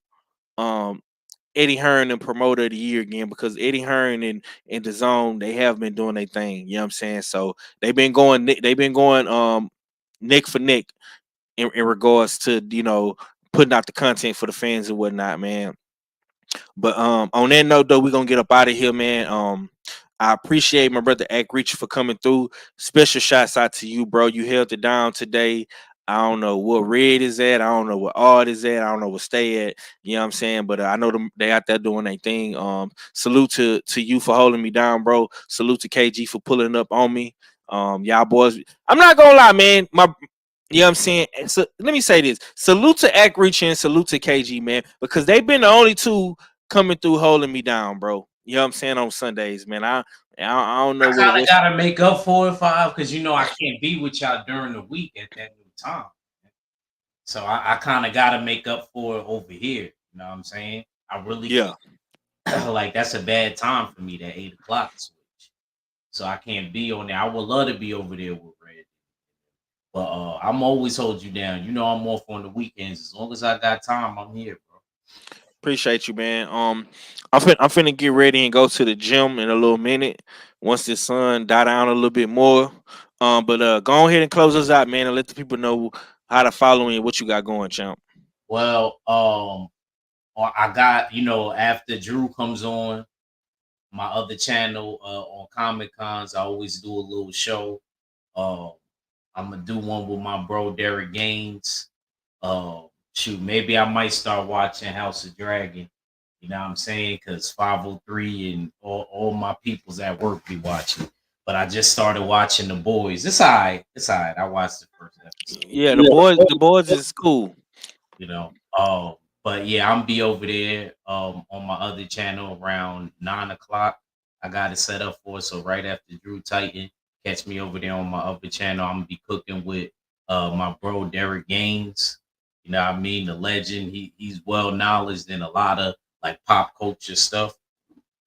Eddie Hearn and promoter of the year again, because Eddie Hearn and the zone, they have been doing their thing. You know what I'm saying? So they've been going neck for neck in regards to, you know, putting out the content for the fans and whatnot, man. But on that note, though, we're gonna get up out of here, man. I appreciate my brother Act Reacher for coming through. Special shots out to you, bro. You held it down today. I don't know what Red is at. I don't know what Art is at. I don't know what Stay at. You know what I'm saying? But I know they out there doing their thing. Salute to you for holding me down, bro. Salute to KG for pulling up on me. Y'all boys. I'm not gonna lie, man. You know what I'm saying? So let me say this. Salute to Act Reacher and salute to KG, man, because they've been the only two coming through holding me down, bro. You know what I'm saying? On Sundays, man. I don't know I kind what of got to make up for it, Five, because you know I can't be with y'all during the week at that new time. So I kind of got to make up for it over here. You know what I'm saying? I really like that's a bad time for me, that 8 o'clock switch. So I can't be on there. I would love to be over there with Red, but I'm always hold you down. You know I'm off on the weekends. As long as I got time, I'm here, bro. Appreciate you, man. I'm finna get ready and go to the gym in a little minute once the sun die down a little bit more. But go ahead and close us out, man, and let the people know how to follow you and what you got going, champ. Well, I got, you know, after Drew comes on my other channel on Comic Cons, I always do a little show. I'm gonna do one with my bro Derek Gaines. Shoot, maybe I might start watching House of Dragon. You know what I'm saying? Because 503 and all my peoples at work be watching. But I just started watching The Boys. It's all right. It's all right. I watched the first episode. Yeah, the boys is cool. You know. But yeah, I'm be over there on my other channel around 9 o'clock. I got it set up for it. So right after Drew Titan, catch me over there on my other channel. I'm gonna be cooking with my bro Derek Gaines. You know what I mean? The legend. He's well knowledge in a lot of like pop culture stuff.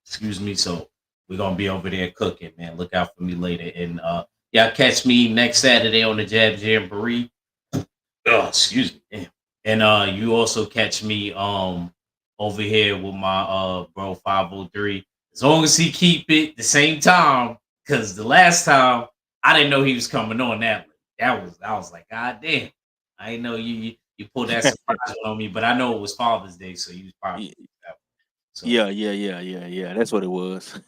Excuse me. So we're gonna be over there cooking, man. Look out for me later. And y'all catch me next Saturday on the Jab Jamboree. Oh, excuse me. Damn. And you also catch me over here with my bro 503. As long as he keep it the same time, because the last time I didn't know he was coming on that. I was like, God damn. I didn't know you pulled that surprise on me, but I know it was Father's Day, so you was probably So. Yeah. That's what it was.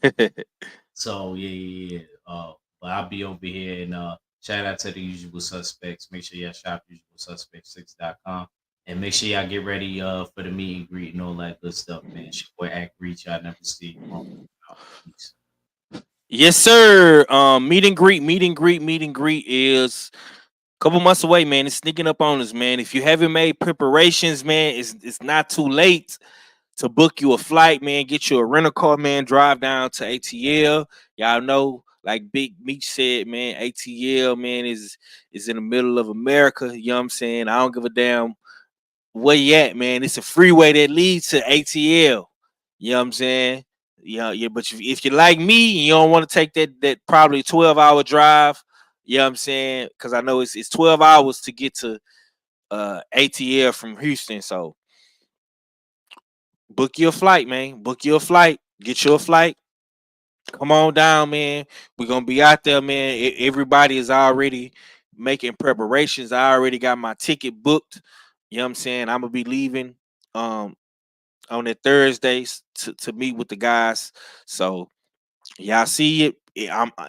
So yeah. But I'll be over here and shout out to the usual suspects. Make sure y'all shop usualsuspects6.com. And make sure y'all get ready for the meet and greet and all that good stuff, man. It's your boy Act Reach. I never see you. Yes, sir. Meet and greet is a couple months away, man. It's sneaking up on us, man. If you haven't made preparations, man, it's not too late to book you a flight, man. Get you a rental car, man. Drive down to ATL. Y'all know, like Big Meech said, man, ATL, man, is in the middle of America. You know what I'm saying? I don't give a damn where you at, man. It's a freeway that leads to ATL. You know what I'm saying? Yeah. But if you're like me, you don't want to take that probably 12-hour drive. You know what I'm saying? Because I know it's 12 hours to get to ATL from Houston. So book your flight, man. Book your flight. Get your flight. Come on down, man. We're gonna be out there, man. Everybody is already making preparations. I already got my ticket booked. You know what I'm saying? I'm gonna be leaving on that Thursday to meet with the guys. So y'all see it.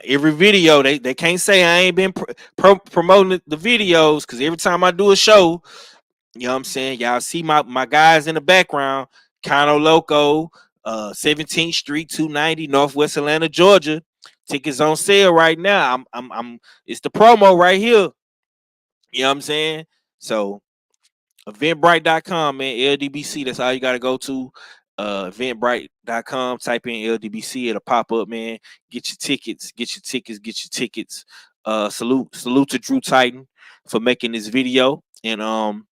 Every video they can't say I ain't been promoting the videos, because every time I do a show, you know what I'm saying, y'all see my guys in the background. Kano Loco, 17th Street, 290, Northwest Atlanta, Georgia. Tickets on sale right now. It's the promo right here. You know what I'm saying? So Eventbrite.com, man. LDBC. That's all you gotta go to. Eventbrite.com. Type in LDBC. It'll pop up, man. Get your tickets. Salute to Drew Titan for making this video. And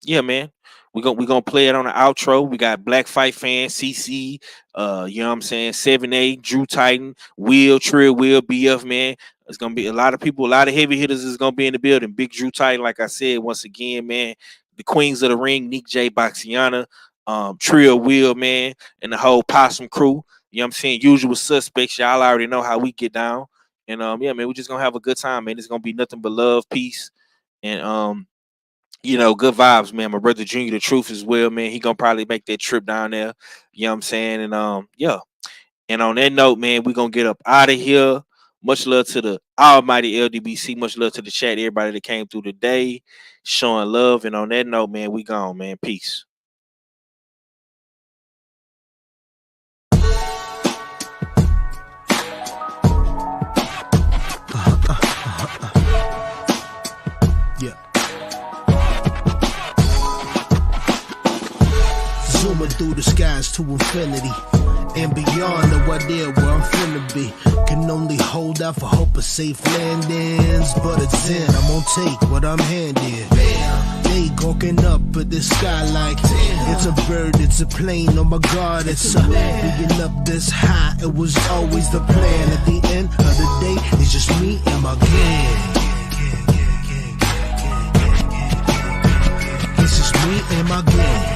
yeah, man. We're gonna play it on the outro. We got Black Fight Fan, CC, you know what I'm saying, 7A, Drew Titan, Trill Will, BF, man. It's gonna be a lot of people, a lot of heavy hitters is gonna be in the building. Big Drew Titan, like I said, once again, man. The Queens of the Ring, Nick J, Boxiana, Trill Will, man, and the whole Possum crew. You know what I'm saying? Usual suspects. Y'all already know how we get down. And yeah, man, we're just gonna have a good time, man. It's gonna be nothing but love, peace, and you know, good vibes, man. My brother Junior, the truth as well, man. He gonna probably make that trip down there. You know what I'm saying? And yeah. And on that note, man, we gonna get up out of here. Much love to the almighty LDBC. Much love to the chat, everybody that came through today, showing love. And on that note, man, we gone, man. Peace. Zooming through the skies to infinity and beyond, no idea where I'm finna be. Can only hold out for hope of safe landings, but it's in. I'm gonna take what I'm handed. They gawking up at the sky like it's a bird, it's a plane. Oh my God, it's a being up this high. It was always the plan. At the end of the day, it's just me and my gang. It's just me and my gang.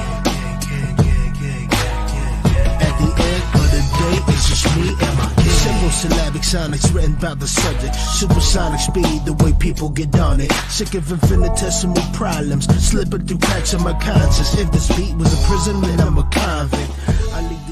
It's just me and my simple syllabic sonics written about the subject. Supersonic speed, the way people get on it. Sick of infinitesimal problems slipping through cracks of my conscience. If this beat was a prison, then I'm a convict. I leave